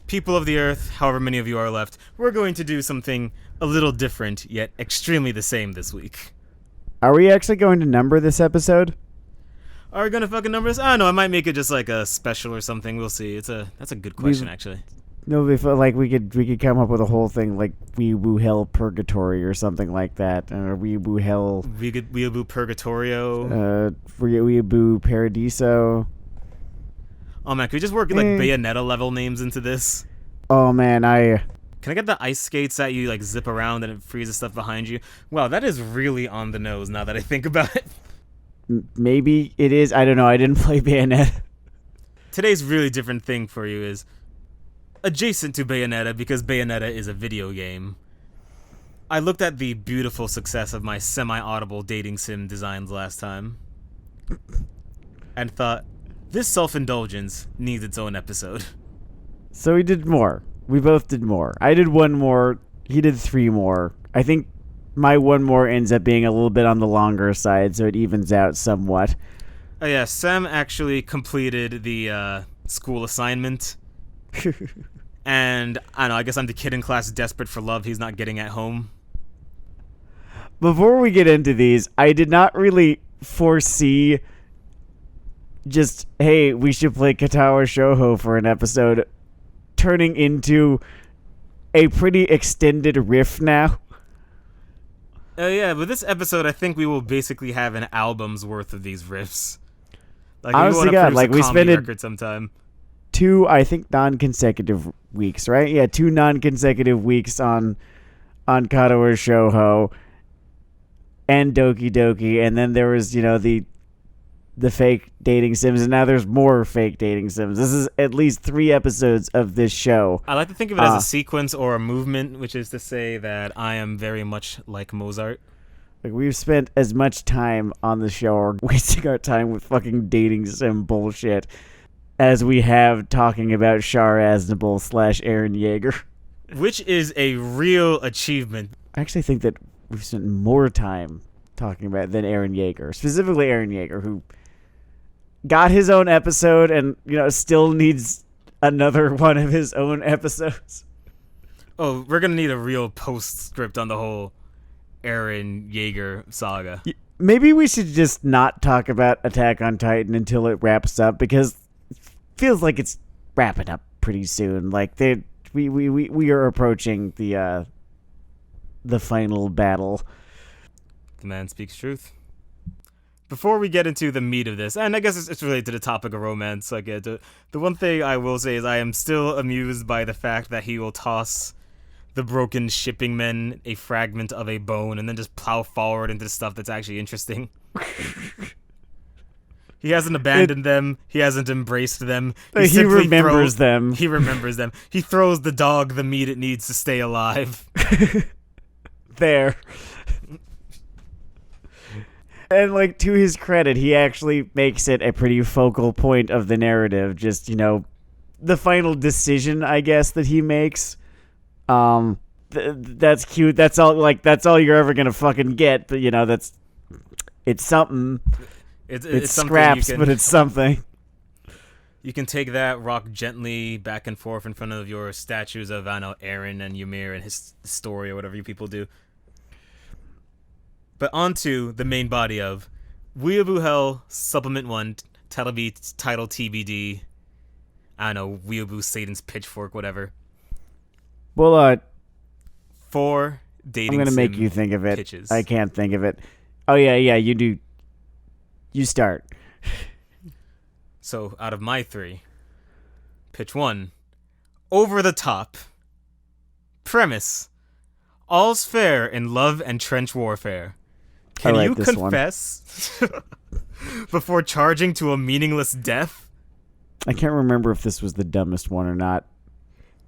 people of the earth, however many of you are left, we're going to do something a little different, yet extremely the same this week. Are we actually going to number this episode? Are we gonna fucking number this? I don't know, I might make it just like a special or something. We'll see. That's a good question, actually. No, we feel like we could come up with a whole thing like Weeaboo Hell Purgatorio or something like that. Or Weeaboo Hell. Weeaboo Purgatorio. Weeaboo Paradiso. Oh man, can we just work like Bayonetta level names into this? Oh man, Can I get the ice skates that you like zip around and it freezes stuff behind you? Wow, that is really on the nose now that I think about it. Maybe it is. I don't know. I didn't play Bayonetta. Today's really different thing for you is adjacent to Bayonetta because Bayonetta is a video game. I looked at the beautiful success of my semi-audible dating sim designs last time and thought, this self-indulgence needs its own episode. So we did more. We both did more. I did one more. He did three more. I think my one more ends up being a little bit on the longer side, so it evens out somewhat. Oh yeah, Sam actually completed the school assignment. And, I don't know, I guess I'm the kid in class desperate for love he's not getting at home. Before we get into these, I did not really foresee just, hey, we should play Katawa Shoujo for an episode, turning into a pretty extended riff now. Yeah, but this episode, I think we will basically have an album's worth of these riffs. Like, honestly, God, like we spent record sometime. 2, I think, non-consecutive weeks, right? Yeah, 2 non-consecutive weeks on Katawa Shoujo and Doki Doki, and then there was, the fake dating sims, and now there's more fake dating sims. This is at least 3 episodes of this show. I like to think of it as a sequence or a movement, which is to say that I am very much like Mozart. Like, we've spent as much time on the show or wasting our time with fucking dating sim bullshit as we have talking about Char Aznable / Aaron Yeager. Which is a real achievement. I actually think that we've spent more time talking about it than Aaron Yeager. Specifically Aaron Yeager, who got his own episode and, still needs another one of his own episodes. Oh, we're going to need a real postscript on the whole Aaron Yeager saga. Maybe we should just not talk about Attack on Titan until it wraps up, because it feels like it's wrapping up pretty soon. Like, we are approaching the final battle. The man speaks truth. Before we get into the meat of this, and I guess it's related to the topic of romance, the one thing I will say is I am still amused by the fact that he will toss the broken shipping men a fragment of a bone and then just plow forward into stuff that's actually interesting. He hasn't abandoned them. He hasn't embraced them. He remembers them. He remembers them. He throws the dog the meat it needs to stay alive. There. And, to his credit, he actually makes it a pretty focal point of the narrative. Just, the final decision, I guess, that he makes. That's cute. That's all you're ever gonna fucking get. But, it's something. It's scraps, but it's something. You can take that, rock gently back and forth in front of your statues of, Aaron and Ymir and his story or whatever you people do. But onto the main body of Weeaboo Hell Supplement 1, title TBD. I don't know, Weeaboo Satan's Pitchfork, whatever. Well, 4 dating I'm gonna sim make you think of it. pitches. I can't think of it. Oh yeah, you do. You start. So out of my 3, pitch 1, over the top. Premise: all's fair in love and trench warfare. Can you confess before charging to a meaningless death? I can't remember if this was the dumbest one or not.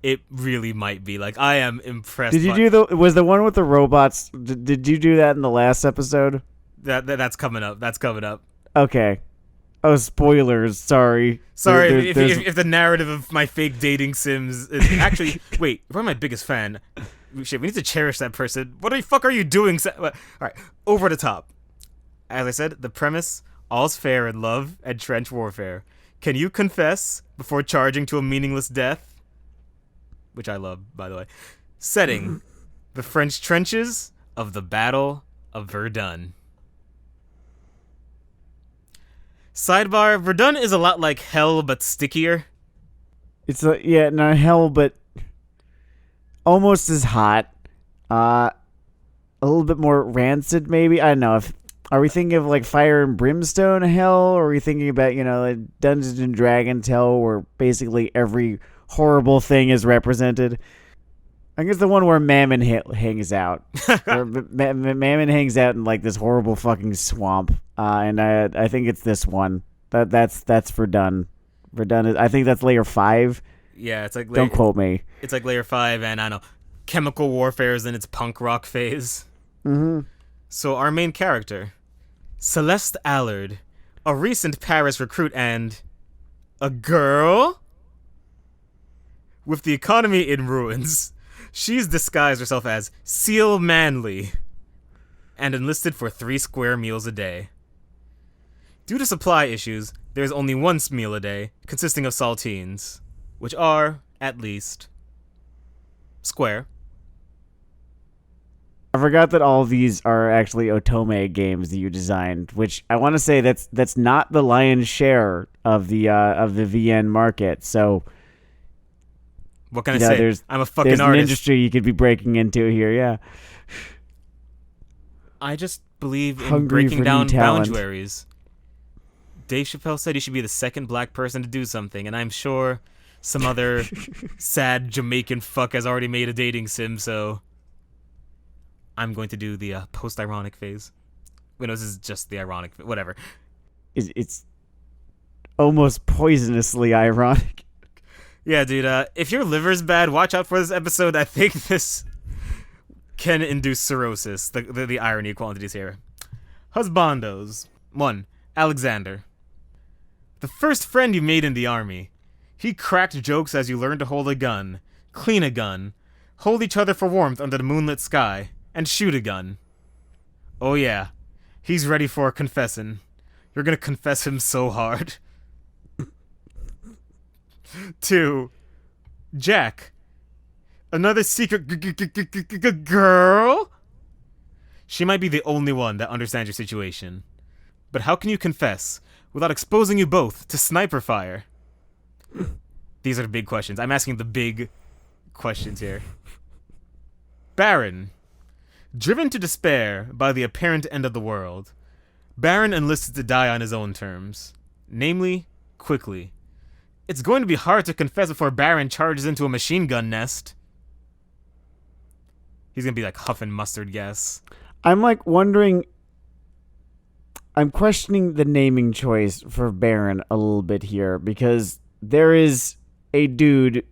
It really might be. I am impressed. Did you was the one with the robots? Did you do that in the last episode? That's coming up. That's coming up. Okay. Oh, spoilers. Sorry. If the narrative of my fake dating sims is actually wait, if I'm my biggest fan. Shit, we need to cherish that person. What the fuck are you doing? All right, over the top. As I said, the premise: all's fair in love and trench warfare. Can you confess before charging to a meaningless death? which I love, by the way. Setting: the French trenches of the Battle of Verdun. Sidebar: Verdun is a lot like Hell, but stickier. It's not hell, but almost as hot. A little bit more rancid, maybe. I don't know. Are we thinking of like Fire and Brimstone Hell, or are we thinking about like Dungeons and Dragons Hell, where basically every horrible thing is represented? I think it's the one where Mammon hangs out. Where Mammon hangs out in like this horrible fucking swamp, and I think it's this one. That's Verdun. Verdun is. I think that's layer 5. Yeah, it's like don't quote me. It's like layer 5, and I don't know. Chemical warfare is in its punk rock phase. Mm-hmm. So our main character, Celeste Allard, a recent Paris recruit and a girl? With the economy in ruins, she's disguised herself as Seal Manley and enlisted for 3 square meals a day. Due to supply issues, there's only 1 meal a day, consisting of saltines, which are, at least, square. I forgot that all of these are actually Otome games that you designed, which I want to say that's not the lion's share of the VN market. So what can I say? I'm a fucking there's artist. An industry you could be breaking into here. Yeah. I just believe in Hungry breaking for down new talent. boundaries. Dave Chappelle said he should be the second black person to do something, and I'm sure some other sad Jamaican fuck has already made a dating sim, so I'm going to do the post-ironic phase. Wait, no, this is just the ironic. Whatever. It's almost poisonously ironic. Yeah, dude. If your liver's bad, watch out for this episode. I think this can induce cirrhosis. The irony of quantities here. Husbandos. 1. Alexander. The first friend you made in the army. He cracked jokes as you learned to hold a gun, clean a gun, hold each other for warmth under the moonlit sky, and shoot a gun. Oh yeah, he's ready for confessing. You're gonna confess him so hard. 2. Jack. Another secret girl? She might be the only one that understands your situation. But how can you confess without exposing you both to sniper fire? These are the big questions. I'm asking the big questions here. Baron. Driven to despair by the apparent end of the world, Baron enlisted to die on his own terms. Namely, quickly. It's going to be hard to confess before Baron charges into a machine gun nest. He's going to be like huffing mustard gas. I'm like wondering... I'm questioning the naming choice for Baron a little bit here, because there is a dude,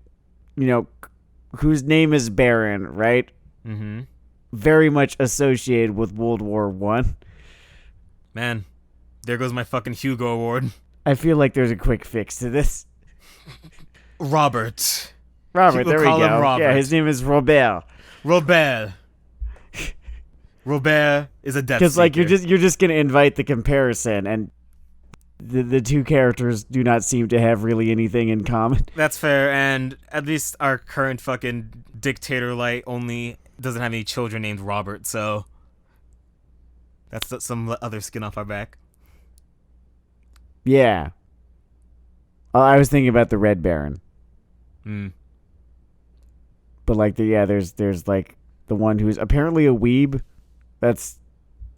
whose name is Baron, right? Mm-hmm. Very much associated with World War I. Man, there goes my fucking Hugo Award. I feel like there's a quick fix to this. Robert. There we call him go. Robert. Yeah, his name is Robert. Robert is a death Because like seeker. you're just gonna invite the comparison, and the two characters do not seem to have really anything in common. That's fair, and at least our current fucking dictator light only doesn't have any children named Robert, so that's some other skin off our back. Yeah. I was thinking about the Red Baron. Hmm. But like there's like the one who's apparently a weeb. That's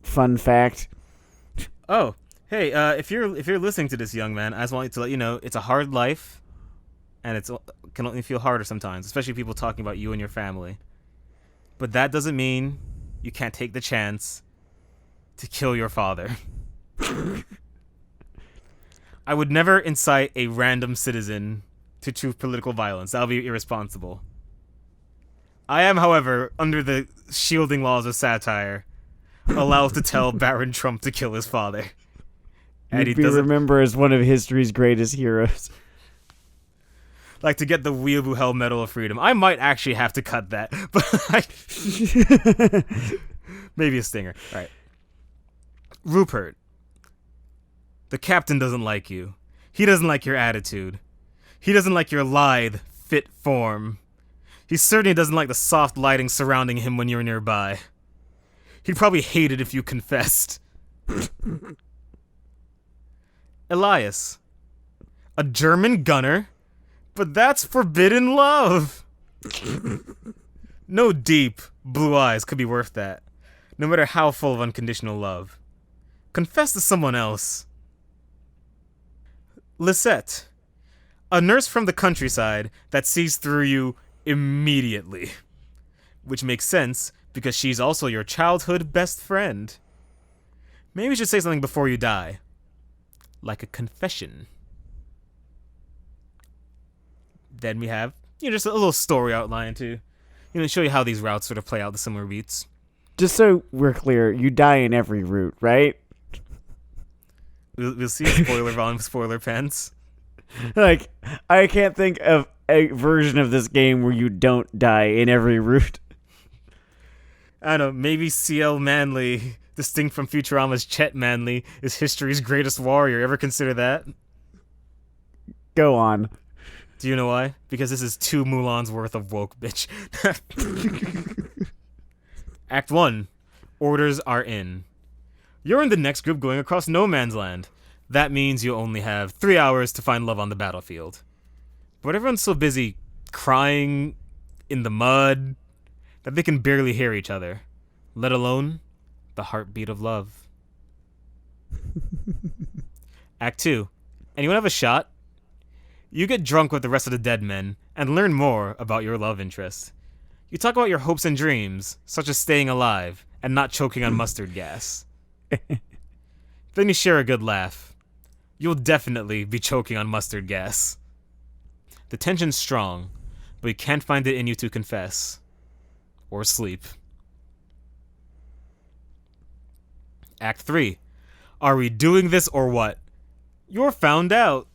fun fact. Oh, hey, if you're listening to this, young man, I just want to let you know it's a hard life, and it can only feel harder sometimes, especially people talking about you and your family. But that doesn't mean you can't take the chance to kill your father. I would never incite a random citizen to choose political violence. That would be irresponsible. I am, however, under the shielding laws of satire, allowed to tell Baron Trump to kill his father. And You'd be remembered as one of history's greatest heroes. Like, to get the Weeaboo Hell Medal of Freedom. I might actually have to cut that. But maybe a stinger. All right. Rupert. The captain doesn't like you. He doesn't like your attitude. He doesn't like your lithe, fit form. He certainly doesn't like the soft lighting surrounding him when you're nearby. He'd probably hate it if you confessed. Elias. A German gunner? But that's forbidden love! No deep, blue eyes could be worth that, no matter how full of unconditional love. Confess to someone else. Lisette. A nurse from the countryside that sees through you immediately. Which makes sense, because she's also your childhood best friend. Maybe you should say something before you die. Like a confession. Then we have, just a little story outline to, show you how these routes sort of play out the similar beats. Just so we're clear, you die in every route, right? We'll see a spoiler volume, spoiler pens. Like, I can't think of a version of this game where you don't die in every route. I don't know, maybe CL Manley, distinct from Futurama's Chet Manley, is history's greatest warrior. Ever consider that? Go on. Do you know why? Because this is 2 Mulans worth of woke, bitch. Act 1. Orders are in. You're in the next group going across no man's land. That means you only have 3 hours to find love on the battlefield. But everyone's so busy crying in the mud that they can barely hear each other, let alone the heartbeat of love. Act 2. Anyone have a shot? You get drunk with the rest of the dead men and learn more about your love interest. You talk about your hopes and dreams, such as staying alive and not choking on mustard gas. Then you share a good laugh. You'll definitely be choking on mustard gas. The tension's strong, but you can't find it in you to confess. Or sleep. Act 3. Are we doing this or what? You're found out.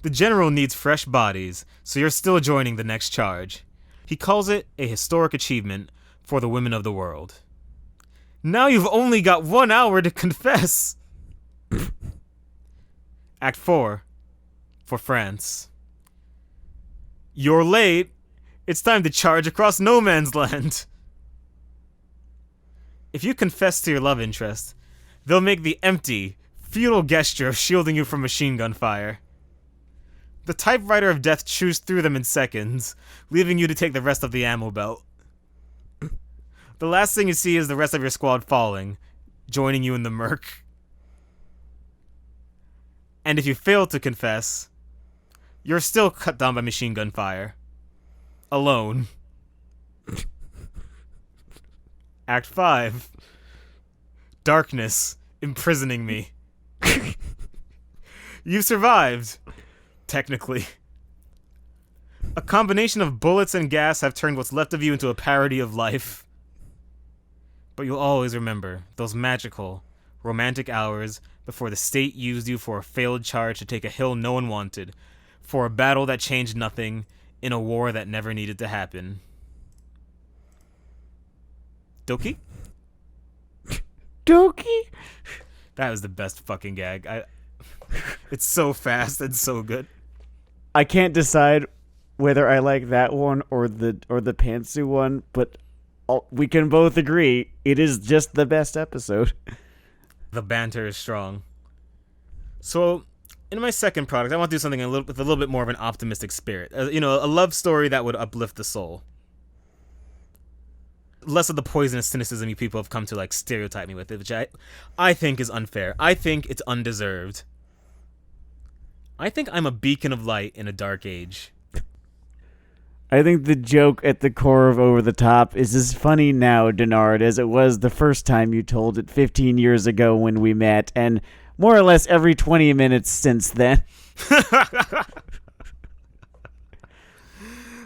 The general needs fresh bodies, so you're still joining the next charge. He calls it a historic achievement for the women of the world. Now you've only got 1 hour to confess. Act 4. For France. You're late. It's time to charge across no man's land. If you confess to your love interest, they'll make the empty, futile gesture of shielding you from machine gun fire. The typewriter of death chews through them in seconds, leaving you to take the rest of the ammo belt. The last thing you see is the rest of your squad falling, joining you in the murk. And if you fail to confess, you're still cut down by machine gun fire. Alone. Act 5. Darkness imprisoning me. You've survived. Technically. A combination of bullets and gas have turned what's left of you into a parody of life. But you'll always remember those magical, romantic hours before the state used you for a failed charge to take a hill no one wanted, for a battle that changed nothing, in a war that never needed to happen. Doki? Doki? That was the best fucking gag. It's so fast and so good. I can't decide whether I like that one or the pantsu one, but we can both agree it is just the best episode. The banter is strong. So, in my second product, I want to do something with a little bit more of an optimistic spirit. A love story that would uplift the soul. Less of the poisonous cynicism you people have come to stereotype me with, which I think is unfair. I think it's undeserved. I think I'm a beacon of light in a dark age. I think the joke at the core of Over the Top is as funny now, Dennard, as it was the first time you told it 15 years ago when we met, and more or less every 20 minutes since then.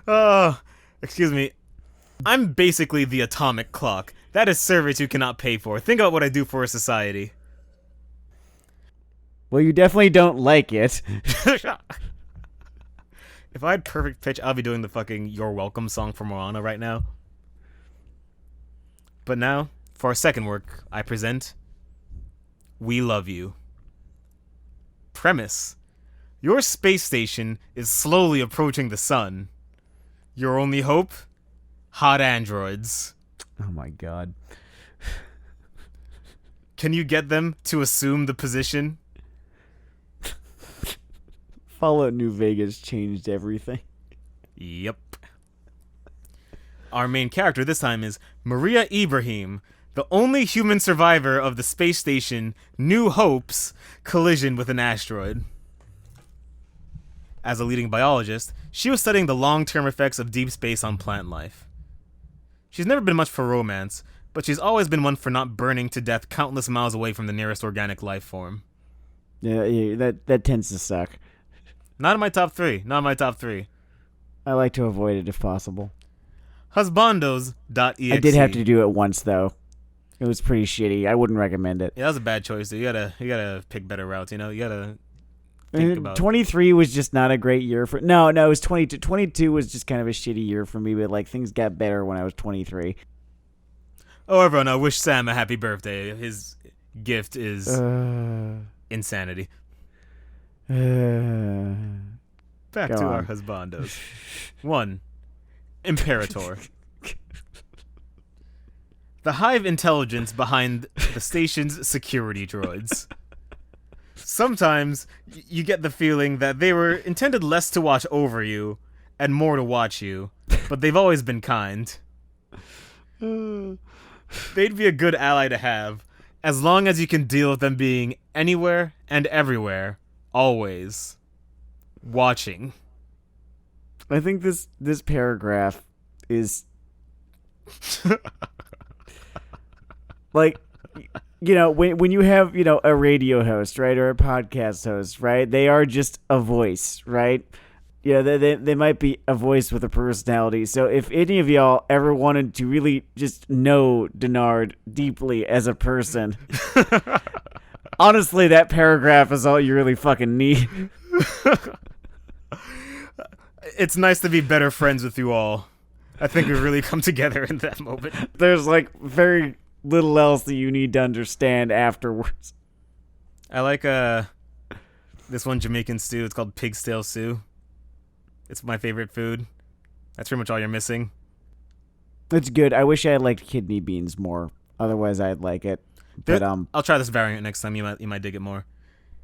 Oh, excuse me. I'm basically the atomic clock. That is service you cannot pay for. Think about what I do for a society. Well, you definitely don't like it. If I had perfect pitch, I'll be doing the fucking You're Welcome song from Moana right now. But now, for our second work, I present We Love You. Premise. Your space station is slowly approaching the sun. Your only hope hot androids. Oh my god. Can you get them to assume the position? Fallout New Vegas changed everything. Yep. Our main character this time is Maria Ibrahim, the only human survivor of the space station New Hope's collision with an asteroid. As a leading biologist, she was studying the long-term effects of deep space on plant life. She's never been much for romance, but she's always been one for not burning to death countless miles away from the nearest organic life form. Yeah, that tends to suck. Not in my top three. Not in my top three. I like to avoid it if possible. Husbandos.exe. I did have to do it once, though. It was pretty shitty. I wouldn't recommend it. Yeah, that was a bad choice, dude. You gotta pick better routes, you know? You gotta think about 23 was just not a great year for... No, it was 22. 22 was just kind of a shitty year for me, but, like, things got better when I was 23. Oh, everyone, I wish Sam a happy birthday. His gift is insanity. Back to our husbandos. 1. Imperator. The hive intelligence behind the station's security droids. Sometimes you get the feeling that they were intended less to watch over you and more to watch you, but they've always been kind. They'd be a good ally to have, as long as you can deal with them being anywhere and everywhere, always. Watching. I think this paragraph is... like, you know, when you have, you know, a radio host, right, or a podcast host, right, they are just a voice, right? You know, they might be a voice with a personality. So if any of y'all ever wanted to really just know Dennard deeply as a person, honestly, that paragraph is all you really fucking need. It's nice to be better friends with you all. I think we really come together in that moment. There's, like, very little else that you need to understand afterwards. I like this one Jamaican stew. It's called pig's tail stew. It's my favorite food. That's pretty much all you're missing. It's good. I wish I had liked kidney beans more. Otherwise, I'd like it. But I'll try this variant next time. You might dig it more.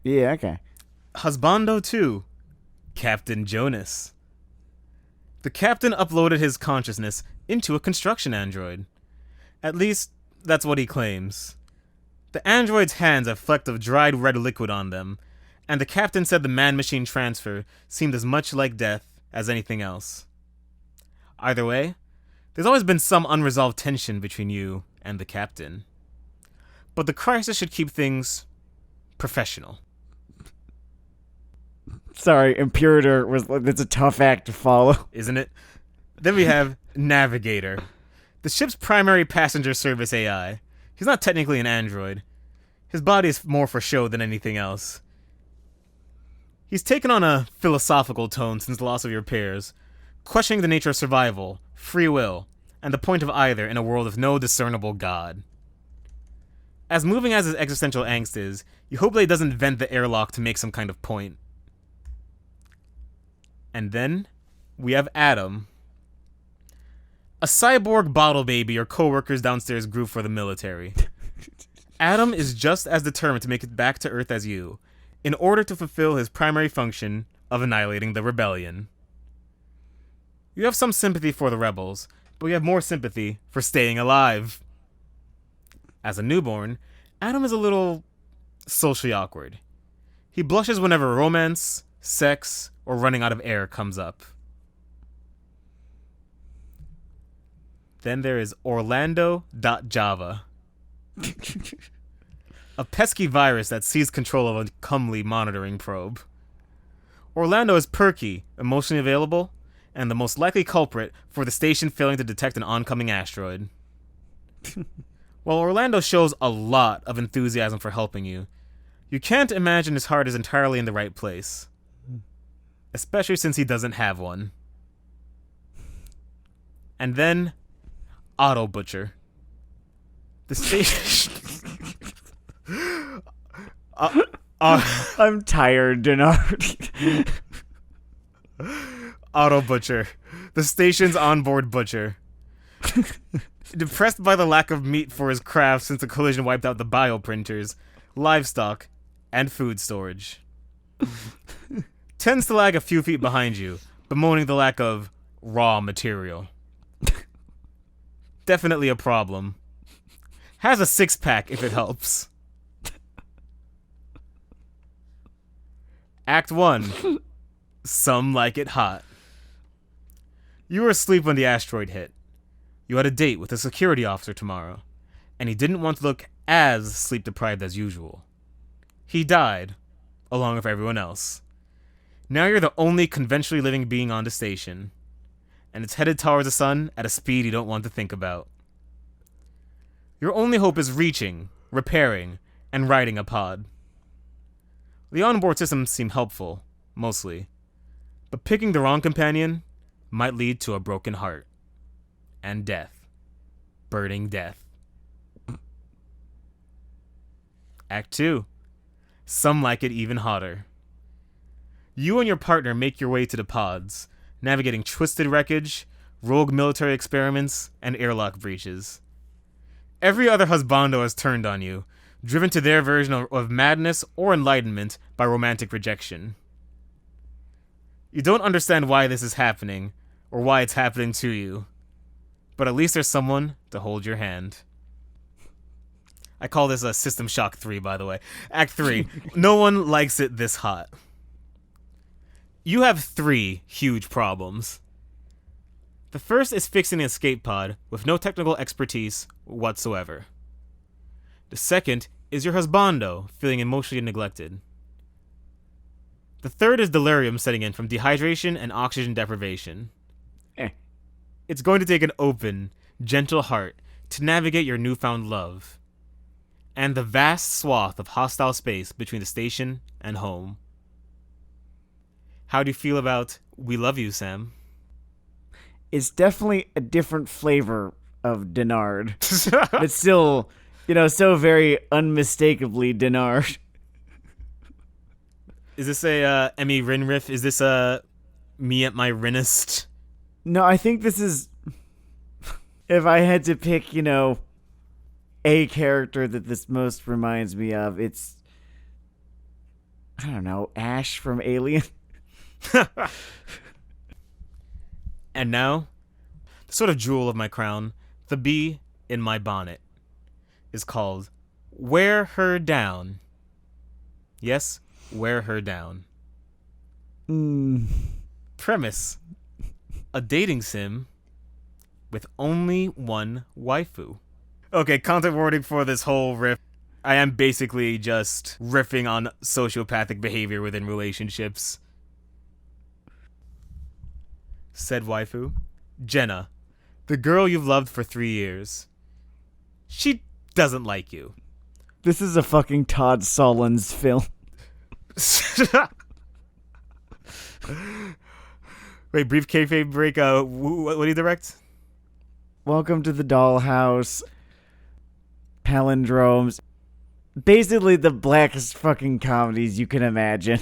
Yeah, okay. Husbando 2. Captain Jonas. The captain uploaded his consciousness into a construction android. At least, that's what he claims. The android's hands have flecks of dried red liquid on them, and the captain said the man-machine transfer seemed as much like death as anything else. Either way, there's always been some unresolved tension between you and the captain. But the crisis should keep things professional. Sorry, Imperator it's a tough act to follow. Isn't it? Then we have Navigator, the ship's primary passenger service AI. He's not technically an android. His body is more for show than anything else. He's taken on a philosophical tone since the loss of your peers, questioning the nature of survival, free will, and the point of either in a world with no discernible god. As moving as his existential angst is, you hope that he doesn't vent the airlock to make some kind of point. And then, we have Adam. A cyborg bottle baby your co-workers downstairs grew for the military. Adam is just as determined to make it back to Earth as you, in order to fulfill his primary function of annihilating the rebellion. You have some sympathy for the rebels, but you have more sympathy for staying alive. As a newborn, Adam is a little socially awkward. He blushes whenever romance, sex, or running out of air comes up. Then there is Orlando.java. A pesky virus that seized control of a comely monitoring probe. Orlando is perky, emotionally available, and the most likely culprit for the station failing to detect an oncoming asteroid. While Orlando shows a lot of enthusiasm for helping you, you can't imagine his heart is entirely in the right place. Especially since he doesn't have one. And then, Auto Butcher. The station... I'm tired, Dennard. Auto Butcher. The station's onboard butcher. Depressed by the lack of meat for his craft since the collision wiped out the bioprinters, livestock, and food storage. Tends to lag a few feet behind you, bemoaning the lack of raw material. Definitely a problem. Has a six-pack if it helps. Act 1. Some like it hot. You were asleep when the asteroid hit. You had a date with a security officer tomorrow, and he didn't want to look as sleep-deprived as usual. He died, along with everyone else. Now you're the only conventionally living being on the station, and it's headed towards the sun at a speed you don't want to think about. Your only hope is reaching, repairing, and riding a pod. The onboard systems seem helpful, mostly, but picking the wrong companion might lead to a broken heart. And death. Burning death. Act 2. Some like it even hotter. You and your partner make your way to the pods, navigating twisted wreckage, rogue military experiments, and airlock breaches. Every other husbando has turned on you, driven to their version of madness or enlightenment by romantic rejection. You don't understand why this is happening, or why it's happening to you. But at least there's someone to hold your hand. I call this a System Shock 3, by the way. Act 3. No one likes it this hot. You have 3 huge problems. The first is fixing an escape pod with no technical expertise whatsoever. The second is your husbando feeling emotionally neglected. The third is delirium setting in from dehydration and oxygen deprivation. It's going to take an open, gentle heart to navigate your newfound love, and the vast swath of hostile space between the station and home. How do you feel about We Love You, Sam? It's definitely a different flavor of Dennard. It's still, so very unmistakably Dennard. Is this a Emmy Rin riff? Is this a me at my Rinnest? No, I think this is, if I had to pick, a character that this most reminds me of, it's, I don't know, Ash from Alien. And now, the sort of jewel of my crown, the bee in my bonnet, is called Wear Her Down. Yes, Wear Her Down. Premise: a dating sim with only one waifu. Okay, content warning for this whole riff. I am basically just riffing on sociopathic behavior within relationships. Said waifu, Jenna, the girl you've loved for 3 years. She doesn't like you. This is a fucking Todd Solondz film. Wait, brief kayfabe break. What do you direct? Welcome to the Dollhouse. Palindromes. Basically the blackest fucking comedies you can imagine.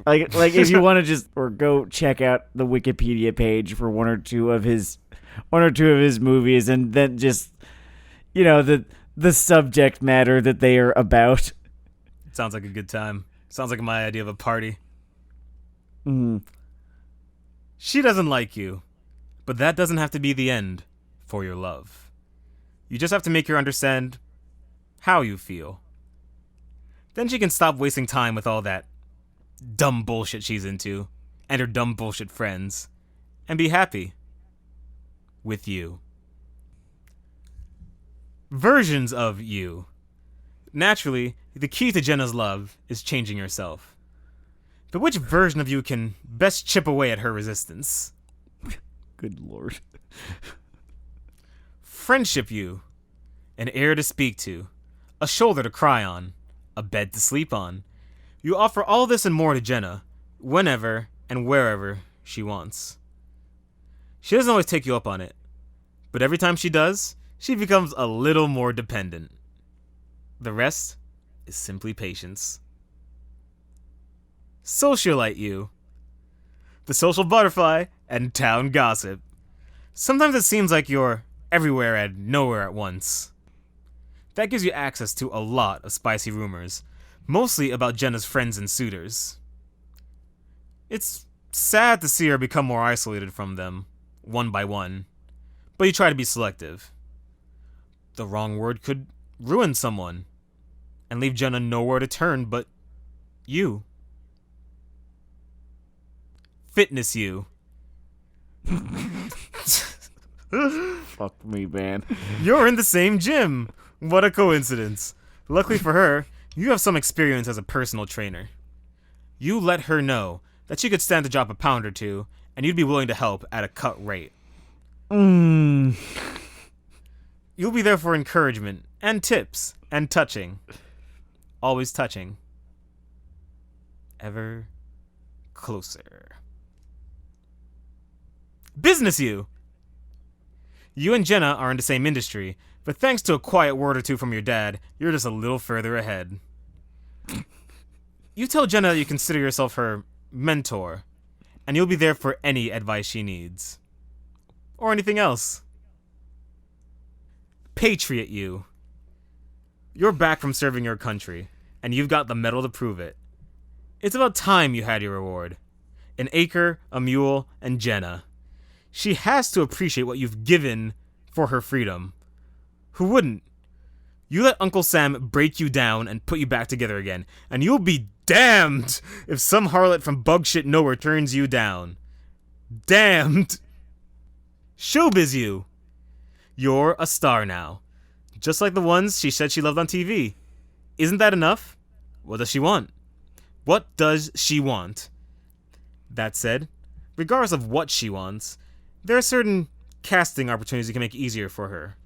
Like if you want to just or go check out the Wikipedia page for one or two of his movies, and then just the subject matter that they are about. Sounds like a good time. Sounds like my idea of a party. She doesn't like you, but that doesn't have to be the end for your love. You just have to make her understand how you feel. Then she can stop wasting time with all that dumb bullshit she's into and her dumb bullshit friends and be happy with you. Versions of you. Naturally, the key to Jenna's love is changing yourself. But which version of you can best chip away at her resistance? Good lord. Friendship you. An ear to speak to. A shoulder to cry on. A bed to sleep on. You offer all this and more to Jenna, whenever and wherever she wants. She doesn't always take you up on it, but every time she does, she becomes a little more dependent. The rest is simply patience. Socialite you. The social butterfly and town gossip. Sometimes it seems like you're everywhere and nowhere at once. That gives you access to a lot of spicy rumors, mostly about Jenna's friends and suitors. It's sad to see her become more isolated from them, one by one, but you try to be selective. The wrong word could ruin someone, and leave Jenna nowhere to turn but you. Fitness you. Fuck me, man. You're in the same gym. What a coincidence. Luckily for her, you have some experience as a personal trainer. You let her know that she could stand to drop a pound or two, and you'd be willing to help at a cut rate. You'll be there for encouragement, and tips, and touching. Always touching. Ever closer. Business you! You and Jenna are in the same industry, but thanks to a quiet word or two from your dad, you're just a little further ahead. You tell Jenna that you consider yourself her mentor, and you'll be there for any advice she needs. Or anything else. Patriot you. You're back from serving your country, and you've got the medal to prove it. It's about time you had your reward. An acre, a mule, and Jenna. She has to appreciate what you've given for her freedom. Who wouldn't? You let Uncle Sam break you down and put you back together again, and you'll be damned if some harlot from bugshit nowhere turns you down. Damned! Showbiz you! You're a star now. Just like the ones she said she loved on TV. Isn't that enough? What does she want? What does she want? That said, regardless of what she wants, there are certain casting opportunities you can make easier for her.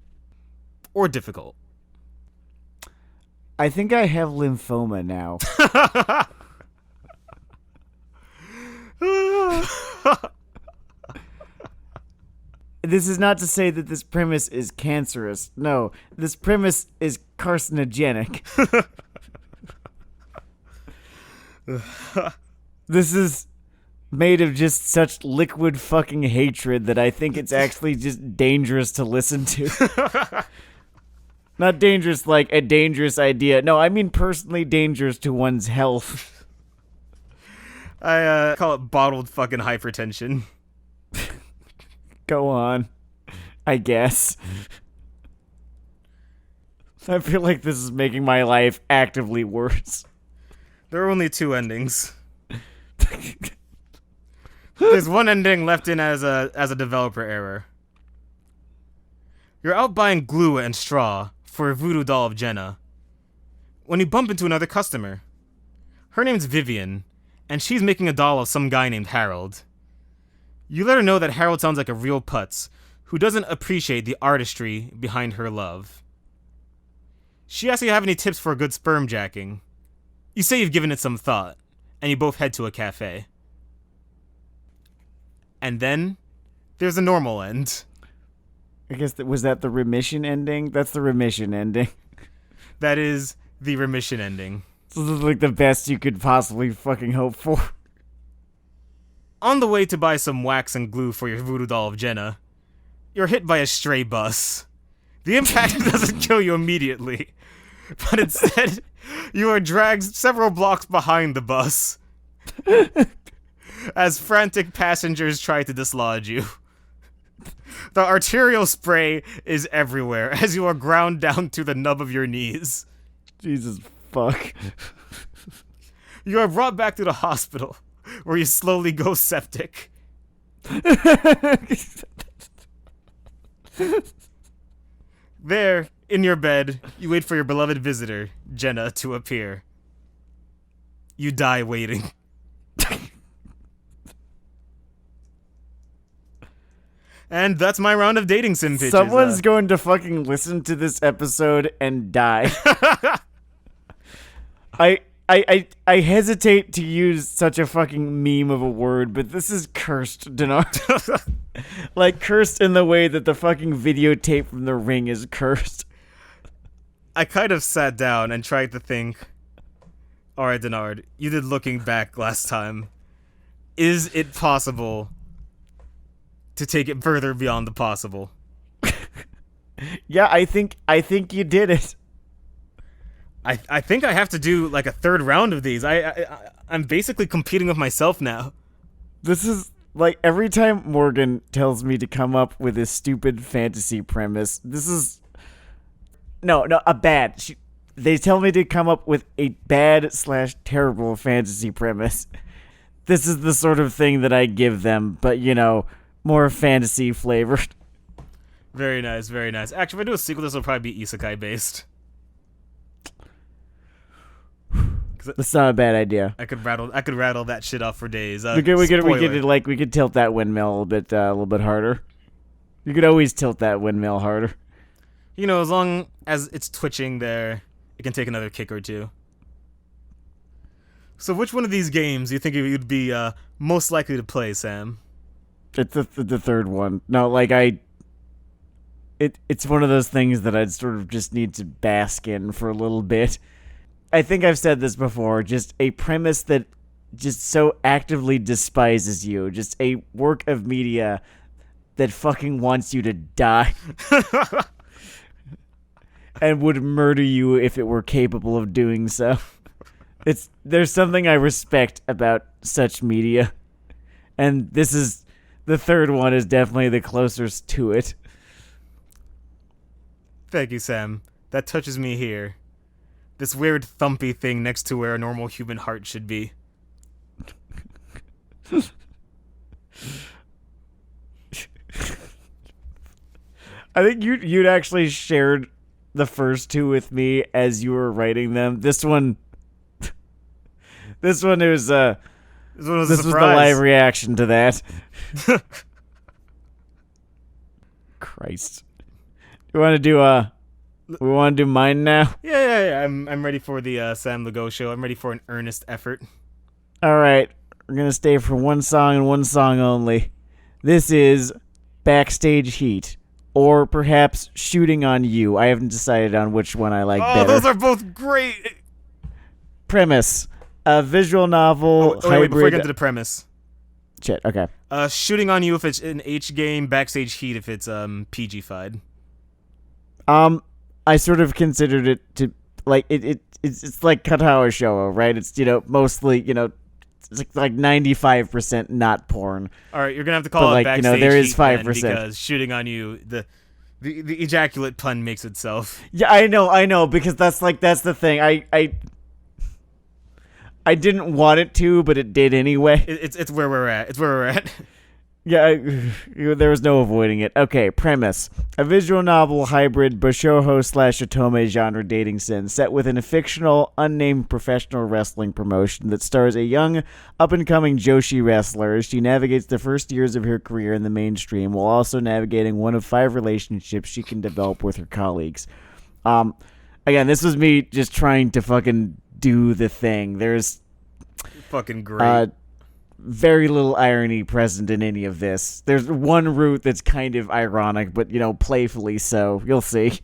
Or difficult. I think I have lymphoma now. This is not to say that this premise is cancerous. No, this premise is carcinogenic. This is made of just such liquid fucking hatred that I think it's actually just dangerous to listen to. Not dangerous like a dangerous idea. No, I mean personally dangerous to one's health. I call it bottled fucking hypertension. Go on. I guess. I feel like this is making my life actively worse. There are only two endings. There's one ending left in as a developer error. You're out buying glue and straw for a voodoo doll of Jenna when you bump into another customer. Her name's Vivian, and she's making a doll of some guy named Harold. You let her know that Harold sounds like a real putz who doesn't appreciate the artistry behind her love. She asks if you have any tips for good sperm jacking. You say you've given it some thought, and you both head to a cafe. And then, there's a normal end. I guess was that the remission ending? That's the remission ending. That is the remission ending. This is like the best you could possibly fucking hope for. On the way to buy some wax and glue for your voodoo doll of Jenna, you're hit by a stray bus. The impact doesn't kill you immediately, but instead, you are dragged several blocks behind the bus as frantic passengers try to dislodge you. The arterial spray is everywhere as you are ground down to the nub of your knees. Jesus fuck. You are brought back to the hospital, where you slowly go septic. There, in your bed, you wait for your beloved visitor, Jenna, to appear. You die waiting. And that's my round of dating sim pitches. Someone's going to fucking listen to this episode and die. I hesitate to use such a fucking meme of a word, but this is cursed, Dennard. Like, cursed in the way that the fucking videotape from The Ring is cursed. I kind of sat down and tried to think, alright, Dennard, you did looking back last time. Is it possible to take it further beyond the possible? Yeah, I think you did it. I think I have to do like a third round of these. I'm basically competing with myself now. This is like every time Morgan tells me to come up with a stupid fantasy premise. This is a bad. They tell me to come up with a bad/terrible fantasy premise. This is the sort of thing that I give them, but more fantasy flavored. Very nice, very nice. Actually, if I do a sequel, this will probably be isekai based. That's not a bad idea. I could rattle that shit off for days. We could tilt that windmill a little bit harder. You could always tilt that windmill harder. As long as it's twitching there, it can take another kick or two. So which one of these games do you think you'd be most likely to play, Sam? It's the third one. No, it's one of those things that I'd sort of just need to bask in for a little bit. I think I've said this before, just a premise that just so actively despises you. Just a work of media that fucking wants you to die. And would murder you if it were capable of doing so. There's something I respect about such media. And the third one is definitely the closest to it. Thank you, Sam. That touches me here. This weird thumpy thing next to where a normal human heart should be. I think you'd actually shared the first two with me as you were writing them. This one was the live reaction to that. Christ. We want to do mine now? Yeah. I'm ready for the Sam Lagow show. I'm ready for an earnest effort. All right. We're going to stay for one song and one song only. This is Backstage Heat. Or perhaps Shooting on You. I haven't decided on which one I like better. Those are both great! Premise. A visual novel hybrid... Wait, before we get into the premise. Shit, okay. Shooting on You if it's an H game, Backstage Heat if it's PG-fied. I sort of considered it to... It's like Katawa Show, right? It's, mostly, it's like 95% not porn. All right, you're gonna have to call it Backstage there is 5% because Shooting on You, the ejaculate pun makes itself. Yeah, I know because that's the thing. I didn't want it to, but it did anyway. It's where we're at. It's where we're at. Yeah, there was no avoiding it. Okay, premise. A visual novel hybrid Bashoho/Otome genre dating sim set within a fictional, unnamed professional wrestling promotion that stars a young, up-and-coming Joshi wrestler as she navigates the first years of her career in the mainstream while also navigating one of 5 relationships she can develop with her colleagues. Again, this was me just trying to fucking do the thing. There's... Fucking great. Very little irony present in any of this. There's one route that's kind of ironic, but, playfully so. You'll see.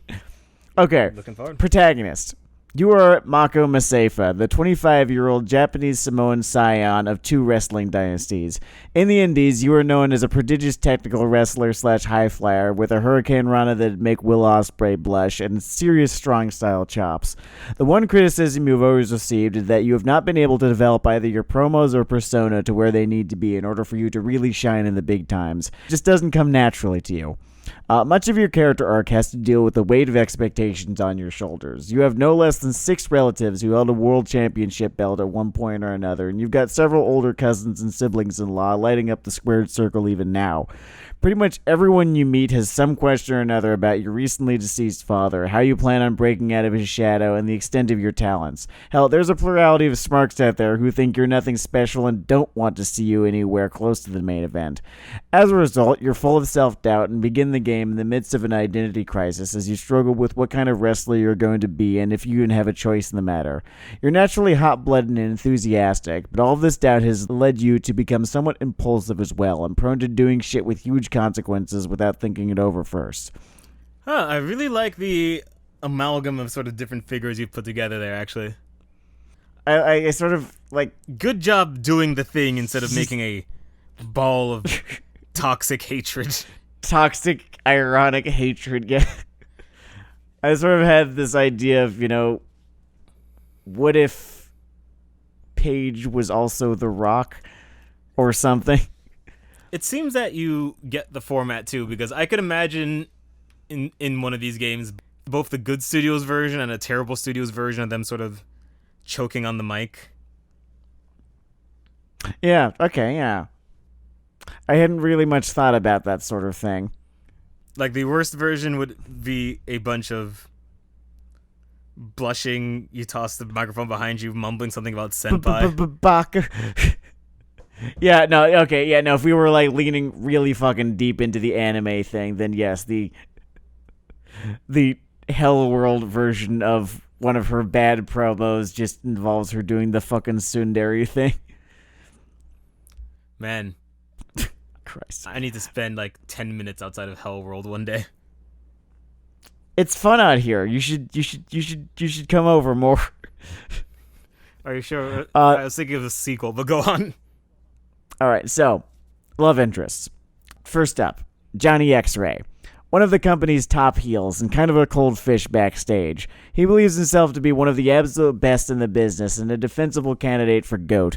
Okay. Looking forward. Protagonist. You are Mako Maseifa, the 25-year-old Japanese Samoan scion of 2 wrestling dynasties. In the Indies, you are known as a prodigious technical wrestler/high flyer with a hurricane rana that'd make Will Ospreay blush and serious strong style chops. The one criticism you've always received is that you have not been able to develop either your promos or persona to where they need to be in order for you to really shine in the big times. It just doesn't come naturally to you. Much of your character arc has to deal with the weight of expectations on your shoulders. You have no less than 6 relatives who held a world championship belt at one point or another, and you've got several older cousins and siblings-in-law lighting up the squared circle even now. Pretty much everyone you meet has some question or another about your recently deceased father, how you plan on breaking out of his shadow, and the extent of your talents. Hell, there's a plurality of smarks out there who think you're nothing special and don't want to see you anywhere close to the main event. As a result, you're full of self-doubt and begin the game in the midst of an identity crisis as you struggle with what kind of wrestler you're going to be and if you even have a choice in the matter. You're naturally hot-blooded and enthusiastic, but all of this doubt has led you to become somewhat impulsive as well and prone to doing shit with huge consequences without thinking it over first. I really like the amalgam of sort of different figures you've put together there, actually. I sort of, like... Good job doing the thing instead of making a ball of toxic hatred. Toxic, ironic hatred, yeah. I sort of had this idea of, what if Paige was also The Rock or something? It seems that you get the format too, because I could imagine in one of these games both the good studios version and a terrible studios version of them sort of choking on the mic. Yeah, okay, yeah. I hadn't really much thought about that sort of thing. Like, the worst version would be a bunch of blushing, you toss the microphone behind you, mumbling something about senpai. Baka. Yeah, no, okay, yeah, no, if we were, like, leaning really fucking deep into the anime thing, then yes, the Hell World version of one of her bad promos just involves her doing the fucking tsundere thing. Man, Christ. I need to spend like 10 minutes outside of Hell World one day. It's fun out here. You should come over more. Are you sure? I was thinking of a sequel, but go on. All right, so love interests. First up, Johnny X-Ray. One of the company's top heels and kind of a cold fish backstage. He believes himself to be one of the absolute best in the business and a defensible candidate for GOAT.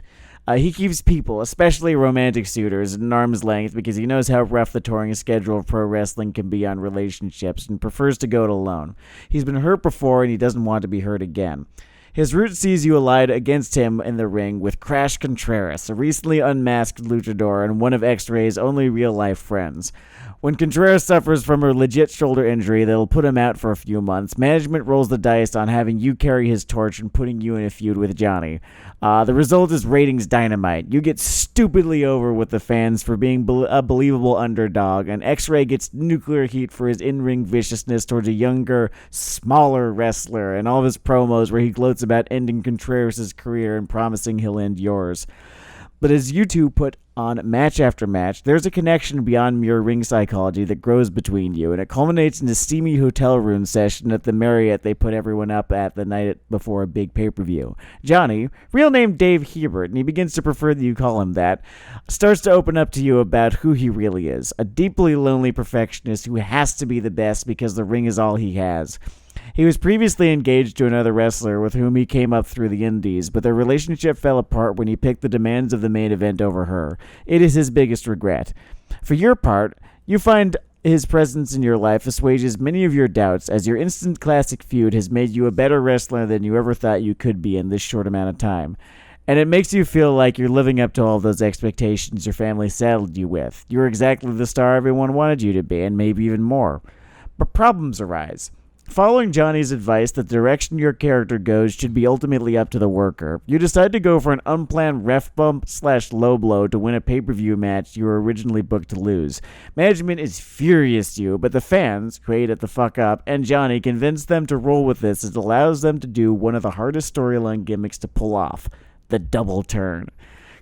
He keeps people, especially romantic suitors, at an arm's length because he knows how rough the touring schedule of pro wrestling can be on relationships and prefers to go it alone. He's been hurt before and he doesn't want to be hurt again. His route sees you allied against him in the ring with Crash Contreras, a recently unmasked luchador and one of X-Ray's only real-life friends. When Contreras suffers from a legit shoulder injury that'll put him out for a few months, management rolls the dice on having you carry his torch and putting you in a feud with Johnny. The result is ratings dynamite. You get stupidly over with the fans for being a believable underdog, and X-Ray gets nuclear heat for his in-ring viciousness towards a younger, smaller wrestler, and all of his promos where he gloats about ending Contreras' career and promising he'll end yours. But as you two put on match after match, there's a connection beyond mere ring psychology that grows between you, and it culminates in a steamy hotel room session at the Marriott they put everyone up at the night before a big pay-per-view. Johnny, real name Dave Hebert, and he begins to prefer that you call him that, starts to open up to you about who he really is, a deeply lonely perfectionist who has to be the best because the ring is all he has. He was previously engaged to another wrestler with whom he came up through the indies, but their relationship fell apart when he picked the demands of the main event over her. It is his biggest regret. For your part, you find his presence in your life assuages many of your doubts, as your instant classic feud has made you a better wrestler than you ever thought you could be in this short amount of time. And it makes you feel like you're living up to all those expectations your family saddled you with. You're exactly the star everyone wanted you to be, and maybe even more. But problems arise. Following Johnny's advice that the direction your character goes should be ultimately up to the worker, you decide to go for an unplanned ref bump / low blow to win a pay-per-view match you were originally booked to lose. Management is furious at you, but the fans, who ate it the fuck up, and Johnny convince them to roll with this as it allows them to do one of the hardest storyline gimmicks to pull off, the double turn.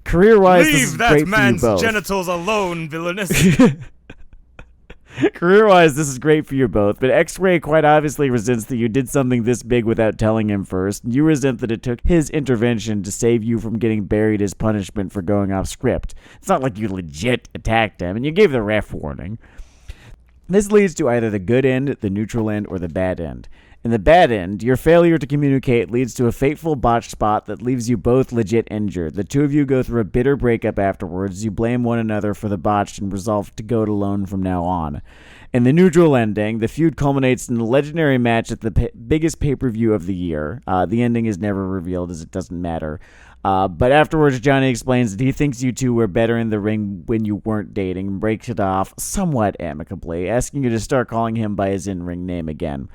Career-wise, this is great for you both. Leave that man's genitals alone, villainous. Career-wise, this is great for you both, but X-Ray quite obviously resents that you did something this big without telling him first. You resent that it took his intervention to save you from getting buried as punishment for going off script. It's not like you legit attacked him, and you gave the ref warning. This leads to either the good end, the neutral end, or the bad end. In the bad end, your failure to communicate leads to a fateful botched spot that leaves you both legit injured. The two of you go through a bitter breakup afterwards. You blame one another for the botch and resolve to go it alone from now on. In the neutral ending, the feud culminates in a legendary match at the biggest pay-per-view of the year. The ending is never revealed as it doesn't matter. But afterwards, Johnny explains that he thinks you two were better in the ring when you weren't dating and breaks it off somewhat amicably, asking you to start calling him by his in-ring name again.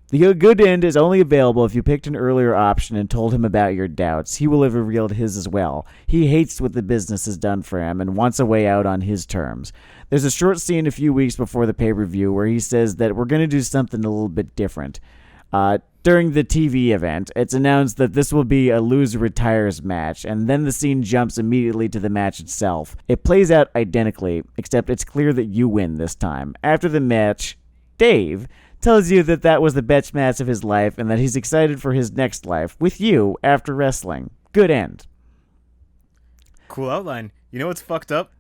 The good end is only available if you picked an earlier option and told him about your doubts. He will have revealed his as well. He hates what the business has done for him and wants a way out on his terms. There's a short scene a few weeks before the pay-per-view where he says that we're going to do something a little bit different. During the TV event, it's announced that this will be a loser retires match, and then the scene jumps immediately to the match itself. It plays out identically, except it's clear that you win this time. After the match, Dave tells you that that was the best match of his life and that he's excited for his next life with you after wrestling. Good end. Cool outline. You know what's fucked up?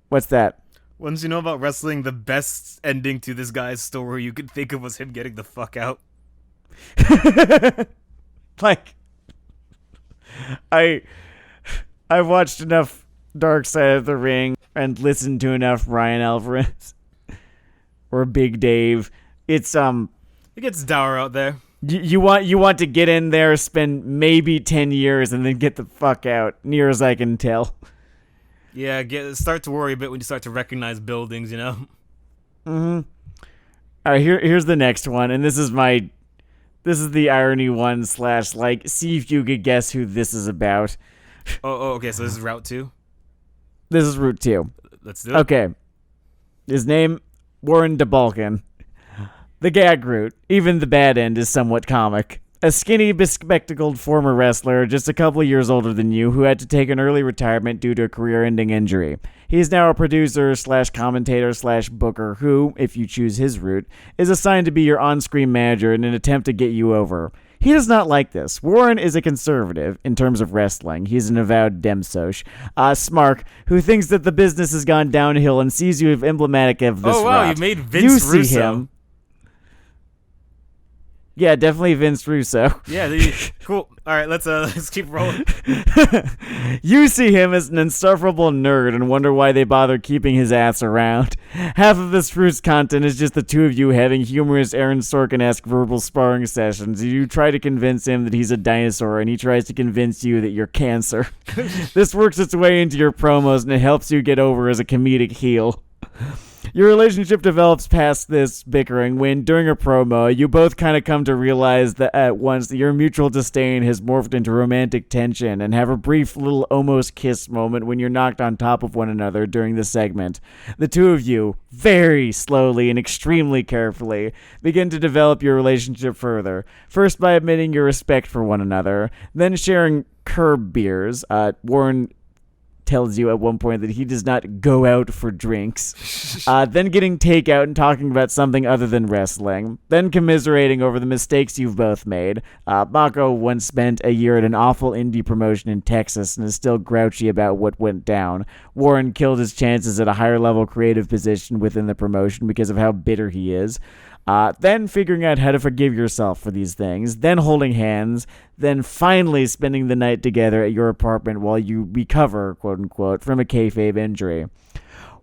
What's that? Once you know about wrestling, the best ending to this guy's story you could think of was him getting the fuck out. Like, I've watched enough Dark Side of the Ring and listened to enough Brian Alvarez or Big Dave. It's It gets dour out there. you want to get in there, spend maybe 10 years, and then get the fuck out, near as I can tell. Yeah, start to worry a bit when you start to recognize buildings, you know? Mm-hmm. All right, here's the next one, and this is the irony one / see if you could guess who this is about. Okay, so this is Route 2? This is Route 2. Let's do it. Okay. His name, Warren DeBalkin. The gag route, even the bad end, is somewhat comic. A skinny, bespectacled former wrestler, just a couple of years older than you, who had to take an early retirement due to a career-ending injury. He is now a producer / commentator / booker who, if you choose his route, is assigned to be your on-screen manager in an attempt to get you over. He does not like this. Warren is a conservative in terms of wrestling. He's an avowed Demsosh. Smark, who thinks that the business has gone downhill and sees you as emblematic of this Oh, wow, route. you made Vince Russo. See him. Yeah, definitely Vince Russo. Yeah, cool. All right, let's keep rolling. You see him as an insufferable nerd and wonder why they bother keeping his ass around. Half of this fruit's content is just the two of you having humorous Aaron Sorkin-esque verbal sparring sessions. You try to convince him that he's a dinosaur, and he tries to convince you that you're cancer. This works its way into your promos, and it helps you get over as a comedic heel. Your relationship develops past this bickering when, during a promo, you both kind of come to realize that at once that your mutual disdain has morphed into romantic tension and have a brief little almost kiss moment when you're knocked on top of one another during the segment. The two of you, very slowly and extremely carefully, begin to develop your relationship further, first by admitting your respect for one another, then sharing curb beers. Warren tells you at one point that he does not go out for drinks, then getting takeout and talking about something other than wrestling, then commiserating over the mistakes you've both made. Mako once spent a year at an awful indie promotion in Texas and is still grouchy about what went down. Warren killed his chances at a higher level creative position within the promotion because of how bitter he is. Then figuring out how to forgive yourself for these things, then holding hands, then finally spending the night together at your apartment while you recover, quote-unquote, from a kayfabe injury.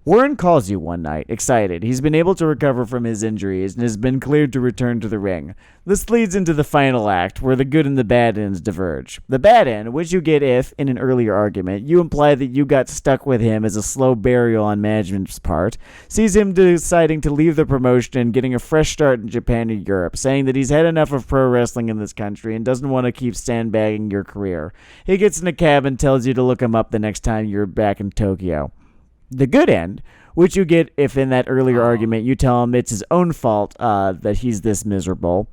Warren calls you one night, excited. He's been able to recover from his injuries and has been cleared to return to the ring. This leads into the final act, where the good and the bad ends diverge. The bad end, which you get if, in an earlier argument, you imply that you got stuck with him as a slow burial on management's part, sees him deciding to leave the promotion and getting a fresh start in Japan or Europe, saying that he's had enough of pro wrestling in this country and doesn't want to keep sandbagging your career. He gets in a cab and tells you to look him up the next time you're back in Tokyo. The good end, which you get if in that earlier argument you tell him it's his own fault that he's this miserable,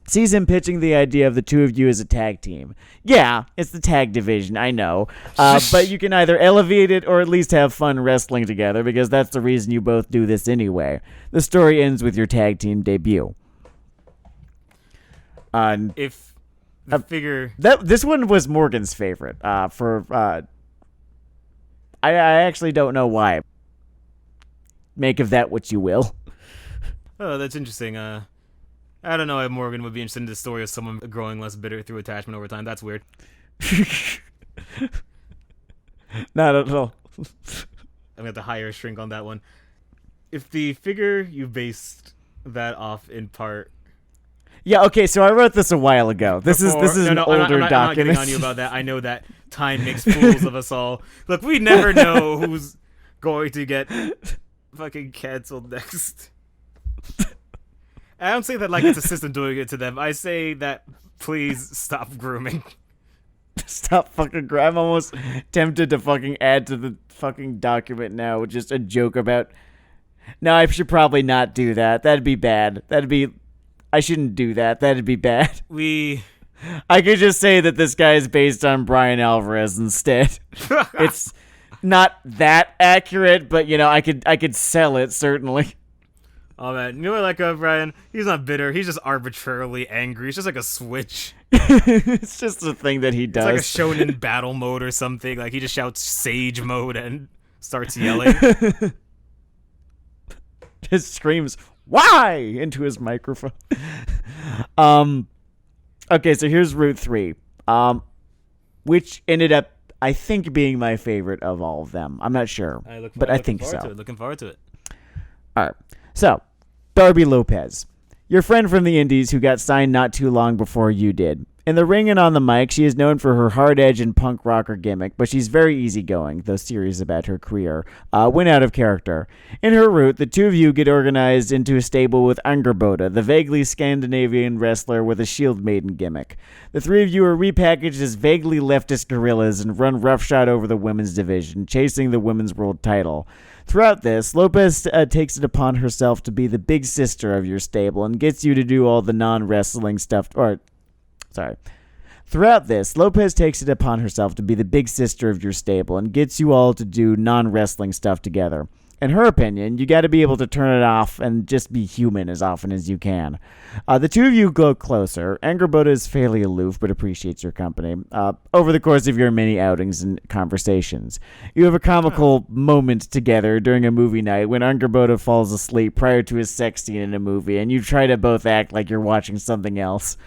sees him pitching the idea of the two of you as a tag team. Yeah, it's the tag division, I know. But you can either elevate it or at least have fun wrestling together, because that's the reason you both do this anyway. The story ends with your tag team debut. If the figure... This one was Morgan's favorite. I actually don't know why. Make of that what you will. Oh, that's interesting. I don't know if Morgan would be interested in the story of someone growing less bitter through attachment over time. That's weird. Not at all. I'm going to hire a shrink on that one. If the figure you based that off in part... Yeah, okay, so I wrote this a while ago. This is an older I'm not document. getting on you about that. I know that time makes fools of us all. Look, we never know who's going to get fucking canceled next. I don't say that like it's a system doing it to them. I say that please stop grooming. Stop fucking grooming. I'm almost tempted to fucking add to the fucking document now with just a joke about... No, I should probably not do that. That'd be bad. I shouldn't do that. That'd be bad. I could just say that this guy is based on Brian Alvarez instead. It's not that accurate, but I could sell it certainly. Oh man, you know what I like Brian? He's not bitter. He's just arbitrarily angry. It's just like a switch. It's just a thing that he does. It's like a shonen battle mode or something. Like he just shouts Sage mode and starts yelling. just screams, "Why?" into his microphone. Okay, so here's Route 3, which ended up, I think, being my favorite of all of them. I'm not sure, but I think so. Looking forward to it. All right. So, Darby Lopez, your friend from the Indies who got signed not too long before you did. In the ring and on the mic, she is known for her hard edge and punk rocker gimmick, but she's very easygoing, though serious about her career. Went out of character. In her route, the two of you get organized into a stable with Angerboda, the vaguely Scandinavian wrestler with a Shield Maiden gimmick. The three of you are repackaged as vaguely leftist guerrillas and run roughshod over the women's division, chasing the women's world title. Throughout this, Lopez takes it upon herself to be the big sister of your stable and gets you to do all the non-wrestling stuff, Throughout this, Lopez takes it upon herself to be the big sister of your stable and gets you all to do non-wrestling stuff together. In her opinion, you got to be able to turn it off and just be human as often as you can. The two of you go closer. Angerboda is fairly aloof but appreciates your company over the course of your many outings and conversations. You have a comical moment together during a movie night when Angerboda falls asleep prior to his sex scene in a movie, and you try to both act like you're watching something else.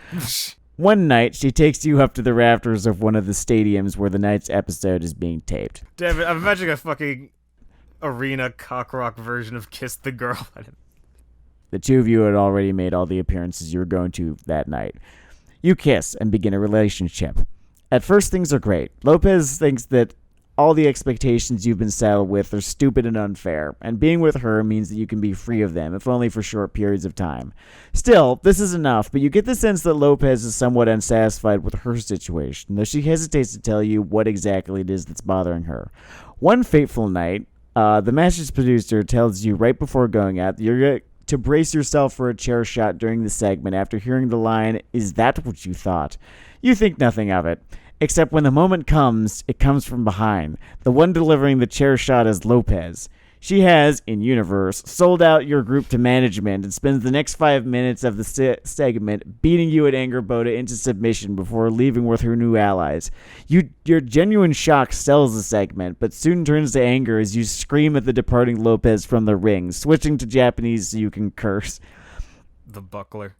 One night, she takes you up to the rafters of one of the stadiums where the night's episode is being taped. Damn it, I'm imagining a fucking arena cock rock version of Kiss the Girl. The two of you had already made all the appearances you were going to that night. You kiss and begin a relationship. At first, things are great. Lopez thinks that all the expectations you've been saddled with are stupid and unfair, and being with her means that you can be free of them, if only for short periods of time. Still, this is enough, but you get the sense that Lopez is somewhat unsatisfied with her situation, though she hesitates to tell you what exactly it is that's bothering her. One fateful night, the match's producer tells you right before going out that you're to brace yourself for a chair shot during the segment after hearing the line, "Is that what you thought?" You think nothing of it. Except when the moment comes, it comes from behind. The one delivering the chair shot is Lopez. She has, in universe, sold out your group to management and spends the next 5 minutes of the segment beating you at Angerboda into submission before leaving with her new allies. Your genuine shock sells the segment, but soon turns to anger as you scream at the departing Lopez from the ring, switching to Japanese so you can curse. The buckler.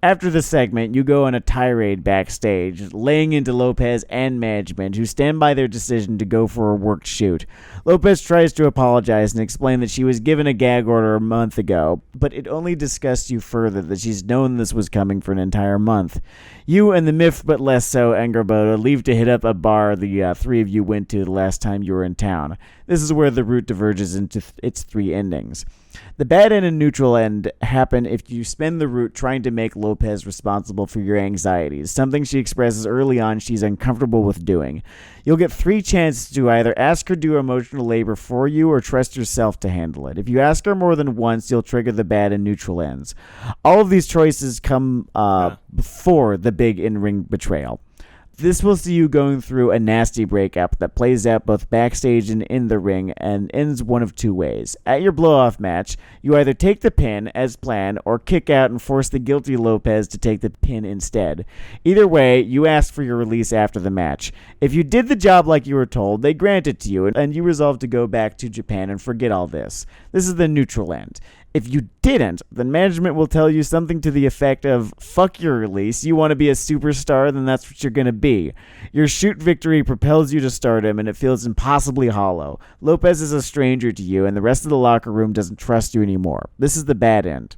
After the segment, you go on a tirade backstage, laying into Lopez and management, who stand by their decision to go for a worked shoot. Lopez tries to apologize and explain that she was given a gag order a month ago, but it only disgusts you further that she's known this was coming for an entire month. You and the miffed but less so Angerboda leave to hit up a bar the three of you went to the last time you were in town. This is where the route diverges into its three endings. The bad end and neutral end happen if you spend the route trying to make Lopez responsible for your anxieties, something she expresses early on she's uncomfortable with doing. You'll get 3 chances to either ask her to do emotional labor for you or trust yourself to handle it. If you ask her more than once, you'll trigger the bad and neutral ends. All of these choices come before the big in-ring betrayal. This will see you going through a nasty breakup that plays out both backstage and in the ring and ends one of 2 ways. At your blow-off match, you either take the pin as planned or kick out and force the guilty Lopez to take the pin instead. Either way, you ask for your release after the match. If you did the job like you were told, they grant it to you and you resolve to go back to Japan and forget all this. This is the neutral end. If you didn't, then management will tell you something to the effect of, fuck your release, you want to be a superstar, then that's what you're going to be. Your shoot victory propels you to stardom, and it feels impossibly hollow. Lopez is a stranger to you, and the rest of the locker room doesn't trust you anymore. This is the bad end.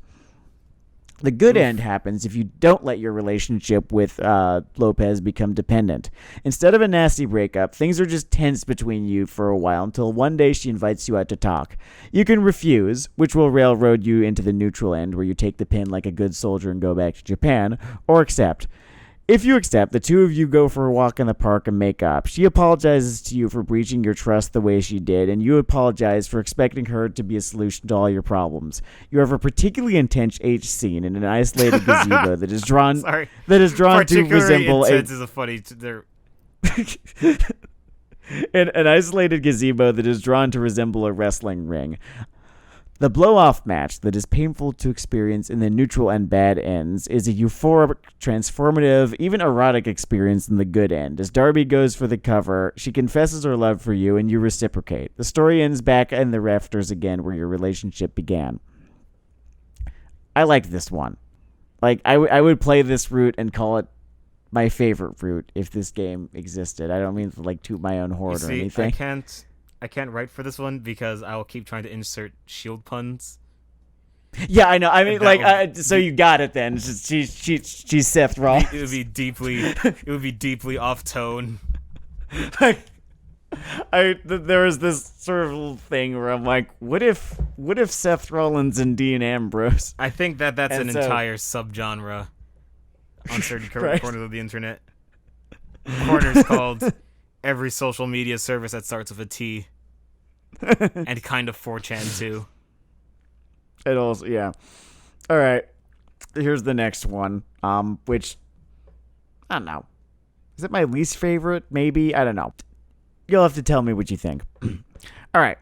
The good end happens if you don't let your relationship with Lopez become dependent. Instead of a nasty breakup, things are just tense between you for a while until one day she invites you out to talk. You can refuse, which will railroad you into the neutral end where you take the pin like a good soldier and go back to Japan, or accept. If you accept, the two of you go for a walk in the park and make up. She apologizes to you for breaching your trust the way she did, and you apologize for expecting her to be a solution to all your problems. You have a particularly intense H scene in an isolated gazebo that is drawn to resemble intense is a funny. An isolated gazebo that is drawn to resemble a wrestling ring. The blow-off match that is painful to experience in the neutral and bad ends is a euphoric, transformative, even erotic experience in the good end. As Darby goes for the cover, she confesses her love for you, and you reciprocate. The story ends back in the rafters again where your relationship began. I like this one. Like, I would play this route and call it my favorite route if this game existed. I don't mean to, like, toot my own horn or anything. I can't write for this one because I will keep trying to insert shield puns. Yeah, I know. I mean, like, so you got it then. She's Seth Rollins. It would be deeply off tone. Like, there was this sort of thing where I'm like, what if Seth Rollins and Dean Ambrose? I think that's an entire subgenre on certain corners of the internet. Corners called every social media service that starts with a T. And kind of 4chan too. It also, yeah. All right. Here's the next one. Which I don't know. Is it my least favorite? Maybe. I don't know. You'll have to tell me what you think. All right.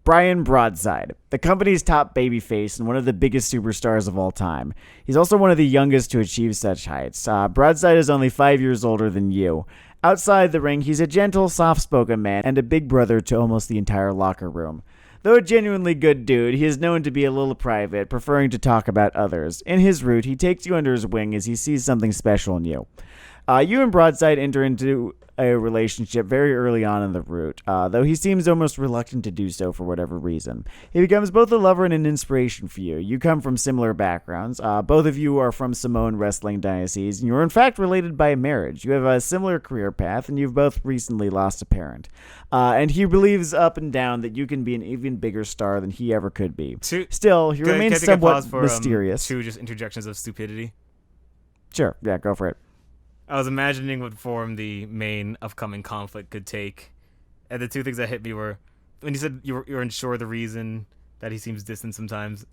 Brian Broadside, the company's top babyface and one of the biggest superstars of all time. He's also one of the youngest to achieve such heights. Broadside is only 5 years older than you. Outside the ring, he's a gentle, soft-spoken man and a big brother to almost the entire locker room. Though a genuinely good dude, he is known to be a little private, preferring to talk about others. In his route, he takes you under his wing as he sees something special in you. You and Broadside enter into a relationship very early on in the route, though he seems almost reluctant to do so for whatever reason. He becomes both a lover and an inspiration for you. You come from similar backgrounds. Both of you are from Samoan wrestling diocese, and you're in fact related by marriage. You have a similar career path, and you've both recently lost a parent. And he believes up and down that you can be an even bigger star than he ever could be. Still, he remains somewhat mysterious. 2 just interjections of stupidity. Sure, yeah, go for it. I was imagining what form the main upcoming conflict could take. And the 2 things that hit me were, when you said you're unsure the reason that he seems distant sometimes,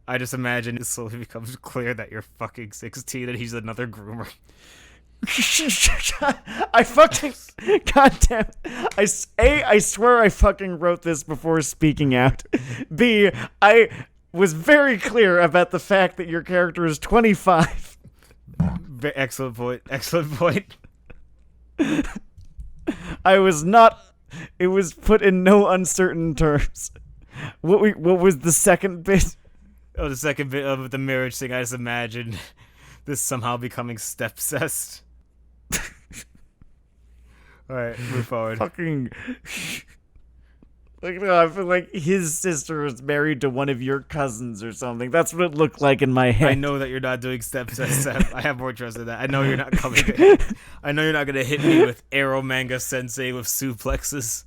I just imagine it slowly becomes clear that you're fucking 16 and he's another groomer. I fucking... Goddamn. I swear I fucking wrote this before speaking out. B, I was very clear about the fact that your character is 25. Excellent point. Excellent point. I was not. It was put in no uncertain terms. What was the second bit? Oh, the second bit of the marriage thing. I just imagined this somehow becoming stepcest. All right, move forward. Fucking. Like, no, I feel like his sister is married to one of your cousins or something. That's what it looked like in my head. I know that you're not doing stepcest. I have more trust in that. I know you're not coming. I know you're not gonna hit me with Arrow Manga Sensei with suplexes.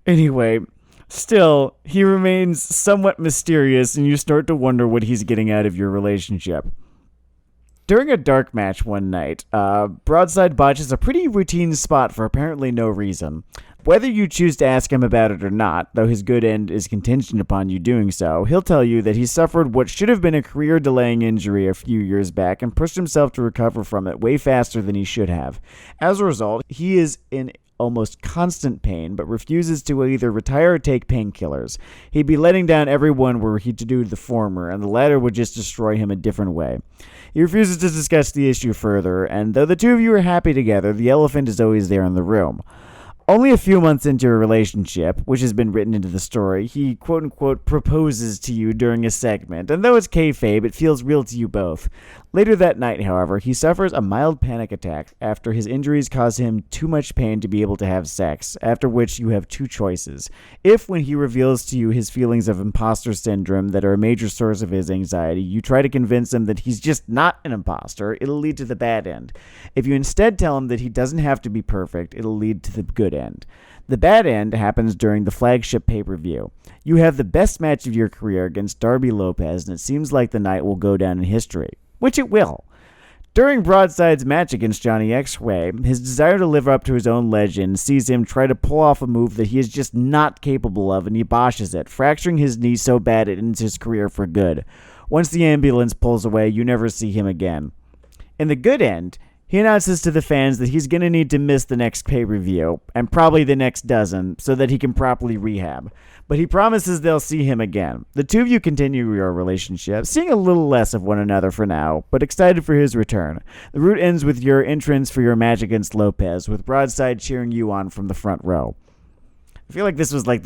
Anyway, still, he remains somewhat mysterious, and you start to wonder what he's getting out of your relationship. During a dark match one night, Broadside botches a pretty routine spot for apparently no reason. Whether you choose to ask him about it or not, though his good end is contingent upon you doing so, he'll tell you that he suffered what should have been a career-delaying injury a few years back and pushed himself to recover from it way faster than he should have. As a result, he is in almost constant pain, but refuses to either retire or take painkillers. He'd be letting down everyone were he to do the former, and the latter would just destroy him a different way. He refuses to discuss the issue further, and though the 2 of you are happy together, the elephant is always there in the room. Only a few months into a relationship, which has been written into the story, he quote-unquote proposes to you during a segment, and though it's kayfabe, it feels real to you both. Later that night, however, he suffers a mild panic attack after his injuries cause him too much pain to be able to have sex, after which you have 2 choices. If, when he reveals to you his feelings of imposter syndrome that are a major source of his anxiety, you try to convince him that he's just not an imposter, it'll lead to the bad end. If you instead tell him that he doesn't have to be perfect, it'll lead to the good end. The bad end happens during the flagship pay-per-view. You have the best match of your career against Darby Lopez, and it seems like the night will go down in history. Which it will. During Broadside's match against Johnny X-Way, his desire to live up to his own legend sees him try to pull off a move that he is just not capable of, and he botches it, fracturing his knee so bad it ends his career for good. Once the ambulance pulls away, you never see him again. In the good end, He announces to the fans that he's going to need to miss the next pay-per-view, and probably the next dozen, so that he can properly rehab. But he promises they'll see him again. The two of you continue your relationship, seeing a little less of one another for now, but excited for his return. The route ends with your entrance for your match against Lopez, with Broadside cheering you on from the front row. I feel like this was like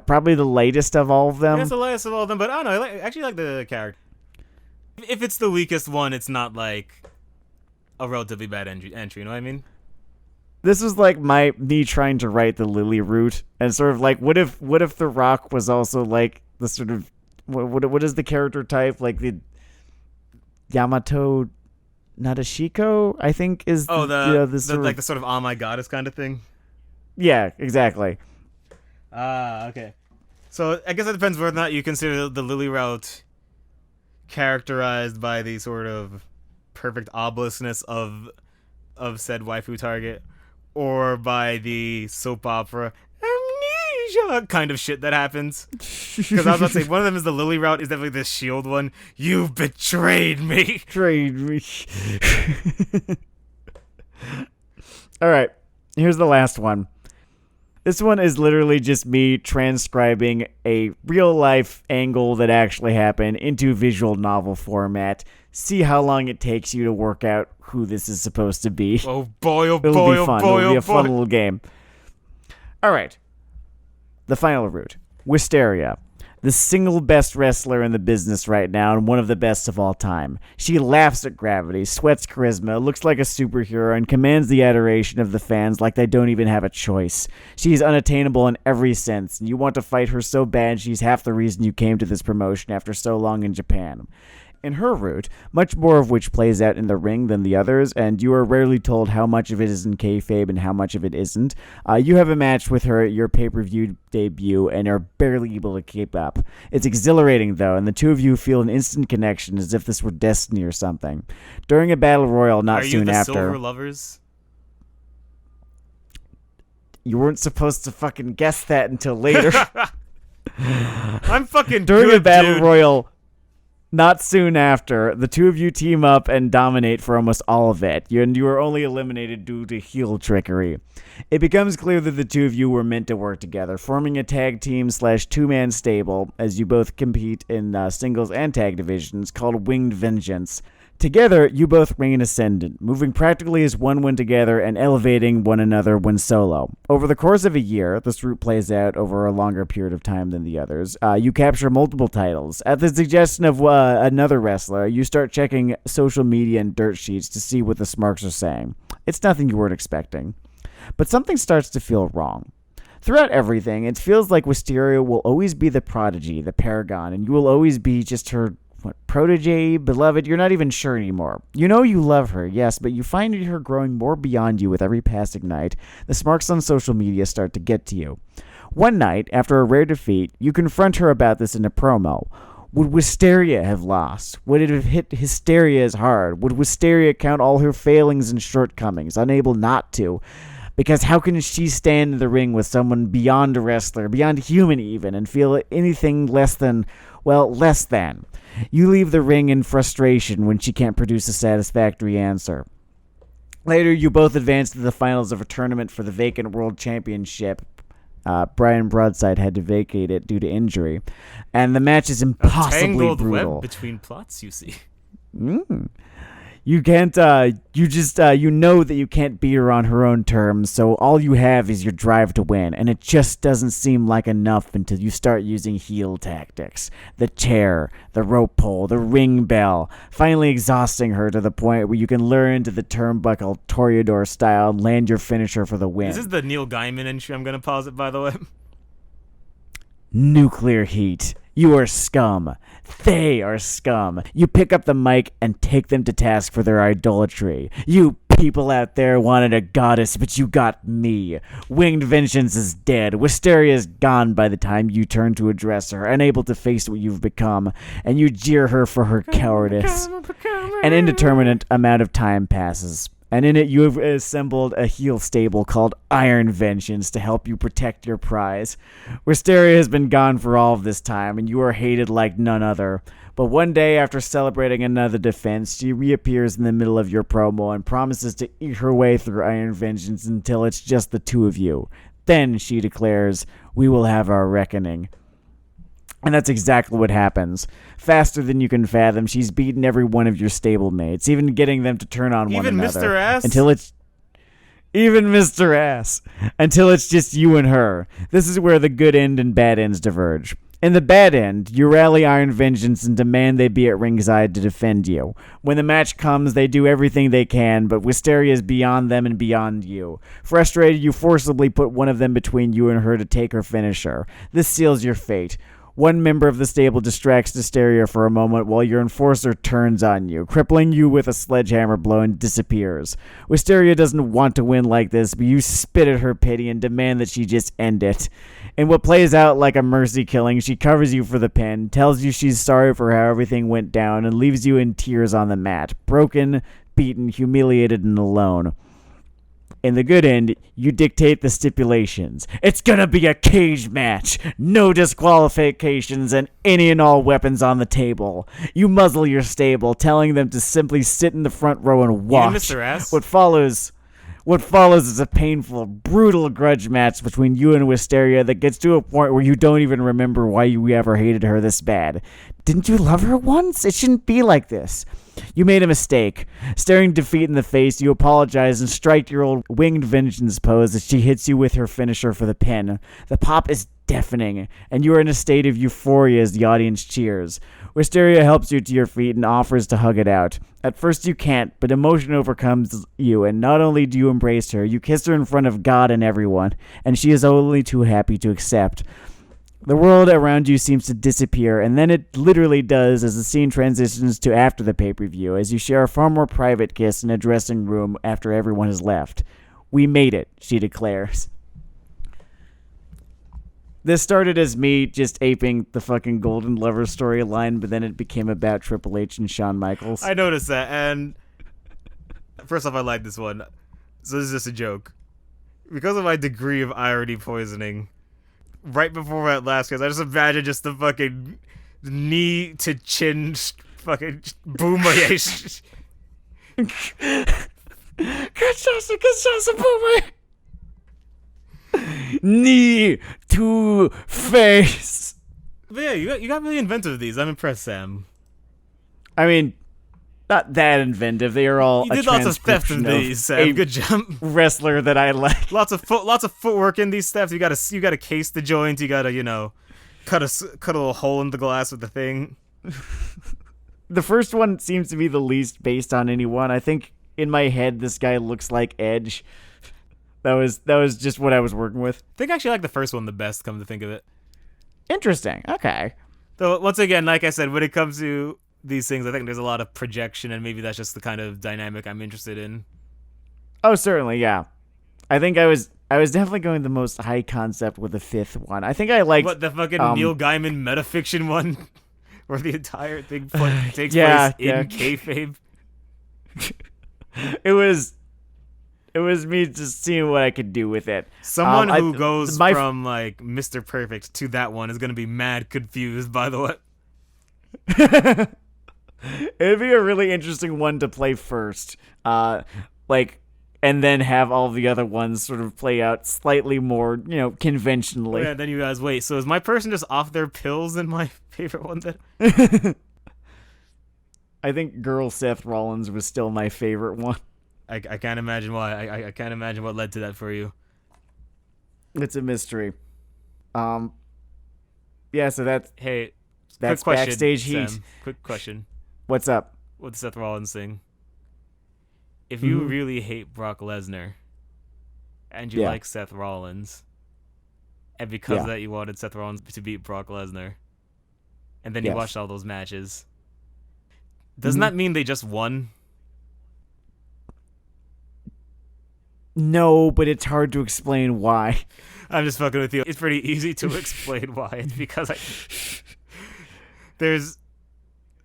probably the latest of all of them. Yeah, it's the latest of all of them, but I don't know, I actually like the character. If it's the weakest one, it's not like a relatively bad entry, you know what I mean? This was like me trying to write the Lily route, and sort of like, what if The Rock was also like the sort of what is the character type, like the Yamato Nadeshiko, I think is the sort of oh my goddess kind of thing. Yeah, exactly. Okay. So I guess it depends whether or not you consider the Lily route characterized by the sort of perfect obviousness of said waifu target, or by the soap opera amnesia kind of shit that happens. Because I was about to say, one of them is the Lily route, is definitely the Shield one. You've betrayed me. All right, here's the last one. This one is literally just me transcribing a real-life angle that actually happened into visual novel format. See how long it takes you to work out who this is supposed to be. Oh boy, oh It'll boy, be fun. oh boy, It'll be oh a fun boy. little game. All right. The final route. Wisteria. The single best wrestler in the business right now, and one of the best of all time. She laughs at gravity, sweats charisma, looks like a superhero, and commands the adoration of the fans like they don't even have a choice. She's unattainable in every sense, and you want to fight her so bad she's half the reason you came to this promotion after so long in Japan. In her route, much more of which plays out in the ring than the others, and you are rarely told how much of it is in kayfabe and how much of it isn't. You have a match with her at your pay-per-view debut and are barely able to keep up. It's exhilarating, though, and the two of you feel an instant connection as if this were destiny or something. During a battle royal not soon after... Are you the Silver Lovers? You weren't supposed to fucking guess that until later. I'm fucking During good, a battle dude. royal... Not soon after, the two of you team up and dominate for almost all of it, and you are only eliminated due to heel trickery. It becomes clear that the two of you were meant to work together, forming a tag team / two-man stable, as you both compete in singles and tag divisions, called Winged Vengeance. Together, you both reign ascendant, moving practically as one when together and elevating one another when solo. Over the course of a year, this route plays out over a longer period of time than the others. You capture multiple titles. At the suggestion of another wrestler, you start checking social media and dirt sheets to see what the smarks are saying. It's nothing you weren't expecting. But something starts to feel wrong. Throughout everything, it feels like Wisteria will always be the prodigy, the paragon, and you will always be just her protege, beloved. You're not even sure anymore. You know you love her, yes, but you find her growing more beyond you with every passing night. The smarks on social media start to get to you. One night, after a rare defeat, you confront her about this in a promo. Would Wisteria have lost? Would it have hit Hysteria as hard? Would Wisteria count all her failings and shortcomings, unable not to? Because how can she stand in the ring with someone beyond a wrestler, beyond human even, and feel anything less than, well, less than? You leave the ring in frustration when she can't produce a satisfactory answer. Later, you both advance to the finals of a tournament for the vacant world championship. Brian Broadside had to vacate it due to injury. And the match is impossibly tangled brutal. web between plots, you see. You can't, you know that you can't beat her on her own terms, so all you have is your drive to win, and it just doesn't seem like enough until you start using heel tactics. The chair, the rope pull, the ring bell, finally exhausting her to the point where you can lure into the turnbuckle Toreador style and land your finisher for the win. Is this the Neil Gaiman entry? I'm gonna pause it, by the way. Nuclear heat. You are scum. They are scum. You pick up the mic and take them to task for their idolatry. You people out there wanted a goddess, but you got me. Winged Vengeance is dead. Wisteria is gone by the time you turn to address her, unable to face what you've become, and you jeer her for her cowardice. An indeterminate amount of time passes, and in it you have assembled a heel stable called Iron Vengeance to help you protect your prize. Wisteria has been gone for all of this time, and you are hated like none other. But one day, after celebrating another defense, she reappears in the middle of your promo and promises to eat her way through Iron Vengeance until it's just the two of you. Then, she declares, we will have our reckoning. And that's exactly what happens. Faster than you can fathom, she's beaten every one of your stablemates, even getting them to turn on one another. Even Mr. Ass? Even Mr. Ass. Until it's just you and her. This is where the good end and bad ends diverge. In the bad end, you rally Iron Vengeance and demand they be at ringside to defend you. When the match comes, they do everything they can, but Wisteria is beyond them and beyond you. Frustrated, you forcibly put one of them between you and her to take her finisher. This seals your fate. One member of the stable distracts Wisteria for a moment while your enforcer turns on you, crippling you with a sledgehammer blow and disappears. Wisteria doesn't want to win like this, but you spit at her pity and demand that she just end it. In what plays out like a mercy killing, she covers you for the pin, tells you she's sorry for how everything went down, and leaves you in tears on the mat, broken, beaten, humiliated, and alone. In the good end, you dictate the stipulations. It's gonna be a cage match, no disqualifications, and any and all weapons on the table. You muzzle your stable, telling them to simply sit in the front row and watch. Mr. Ass? What follows is a painful, brutal grudge match between you and Wisteria that gets to a point where you don't even remember why you ever hated her this bad. Didn't you love her once? It shouldn't be like this. You made a mistake. Staring defeat in the face, you apologize and strike your old winged vengeance pose as she hits you with her finisher for the pin. The pop is deafening, and you are in a state of euphoria as the audience cheers. Wisteria helps you to your feet and offers to hug it out. At first you can't, but emotion overcomes you, and not only do you embrace her, you kiss her in front of God and everyone, and she is only too happy to accept. The world around you seems to disappear, and then it literally does as the scene transitions to after the pay-per-view, as you share a far more private kiss in a dressing room after everyone has left. We made it, she declares. This started as me just aping the fucking Golden Lover storyline, but then it became about Triple H and Shawn Michaels. I noticed that, and first off, I like this one. So this is just a joke. Because of my degree of irony poisoning, right before that last case, I just imagine just the fucking knee to chin fucking boomerang. Boomerang. Knee to face. But yeah, you got really inventive with these. I'm impressed, Sam. I mean, not that inventive. They are all. You did lots of theft in these, Sam. Good job. Wrestler that I like. Lots of footwork in these thefts. You gotta case the joint. You gotta cut a little hole in the glass with the thing. The first one seems to be the least based on anyone. I think in my head this guy looks like Edge. That was just what I was working with. I think I actually like the first one the best, come to think of it. Interesting. Okay. So once again, like I said, when it comes to these things, I think there's a lot of projection, and maybe that's just the kind of dynamic I'm interested in. Oh, certainly, yeah. I think I was definitely going the most high concept with the fifth one. I think I liked the fucking Neil Gaiman metafiction one, where the entire thing takes place in kayfabe. It was me just seeing what I could do with it. Someone who goes from like Mr. Perfect to that one is gonna be mad confused. By the way, it'd be a really interesting one to play first, and then have all the other ones sort of play out slightly more, conventionally. Yeah. Then you guys wait. So is my person just off their pills in my favorite one? Then I think Girl Seth Rollins was still my favorite one. I can't imagine why. I can't imagine what led to that for you. It's a mystery. Yeah, so that's quick question, backstage heat. Sam, quick question. What's up? With the Seth Rollins thing. If you really hate Brock Lesnar and you like Seth Rollins, and because of that you wanted Seth Rollins to beat Brock Lesnar, and then you watched all those matches, doesn't that mean they just won? No, but it's hard to explain why. I'm just fucking with you. It's pretty easy to explain why. It's because there's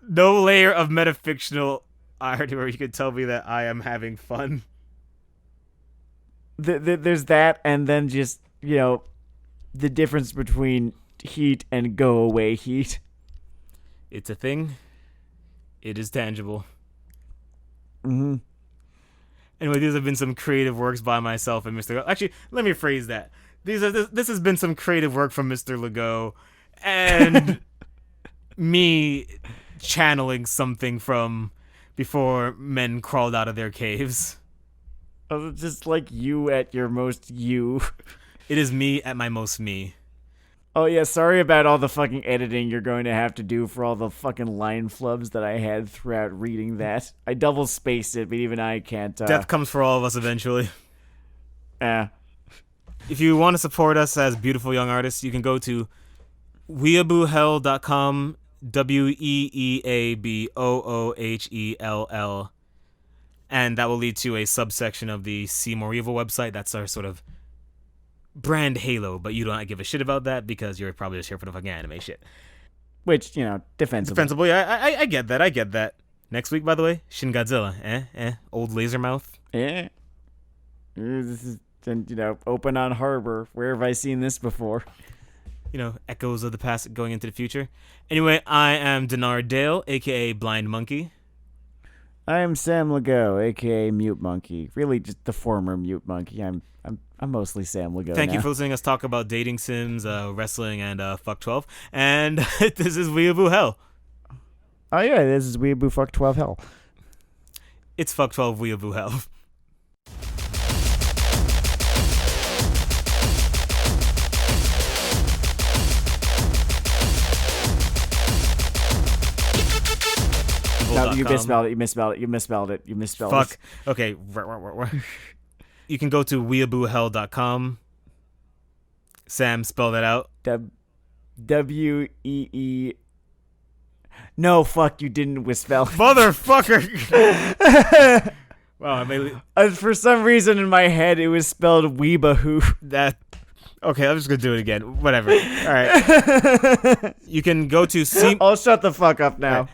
no layer of metafictional irony where you can tell me that I am having fun. there's that, and then just, the difference between heat and go away heat. It's a thing. It is tangible. Mm-hmm. Anyway, these have been some creative works by myself and Mr. Lagow. Actually, let me phrase that. This has been some creative work from Mr. Lagow and me channeling something from before men crawled out of their caves. Just like you at your most you. It is me at my most me. Oh yeah, sorry about all the fucking editing you're going to have to do for all the fucking line flubs that I had throughout reading that. I double spaced it, but even I can't. Death comes for all of us eventually. If you want to support us as beautiful young artists, you can go to weeaboohell.com, WEEABOOHELL, and that will lead to a subsection of the See More Evil website. That's our sort of brand halo, but you don't give a shit about that because you're probably just here for the fucking anime shit. Which, defensible. Defensible, yeah, I get that. Next week, by the way, Shin Godzilla, old laser mouth. Yeah. This is, open on harbor. Where have I seen this before? Echoes of the past going into the future. Anyway, I am Dennard Dayle, aka Blind Monkey. I am Sam Lagow, aka Mute Monkey. Really, just the former Mute Monkey. I'm mostly Sam Lagow. Thank you for listening to us talk about dating sims, wrestling, and Fuck 12. And this is Weeaboo Hell. Oh yeah, this is Weeaboo Fuck 12 Hell. It's Fuck 12 Weeaboo Hell. No, you misspelled it. Fuck. Okay. You can go to weeaboohell.com. Sam, spell that out. WEE. No, fuck, you didn't misspell. Motherfucker! Wow, for some reason in my head it was spelled Weeaboo. Okay, I'm just gonna do it again. Whatever. All right. You can go to I'll shut the fuck up now.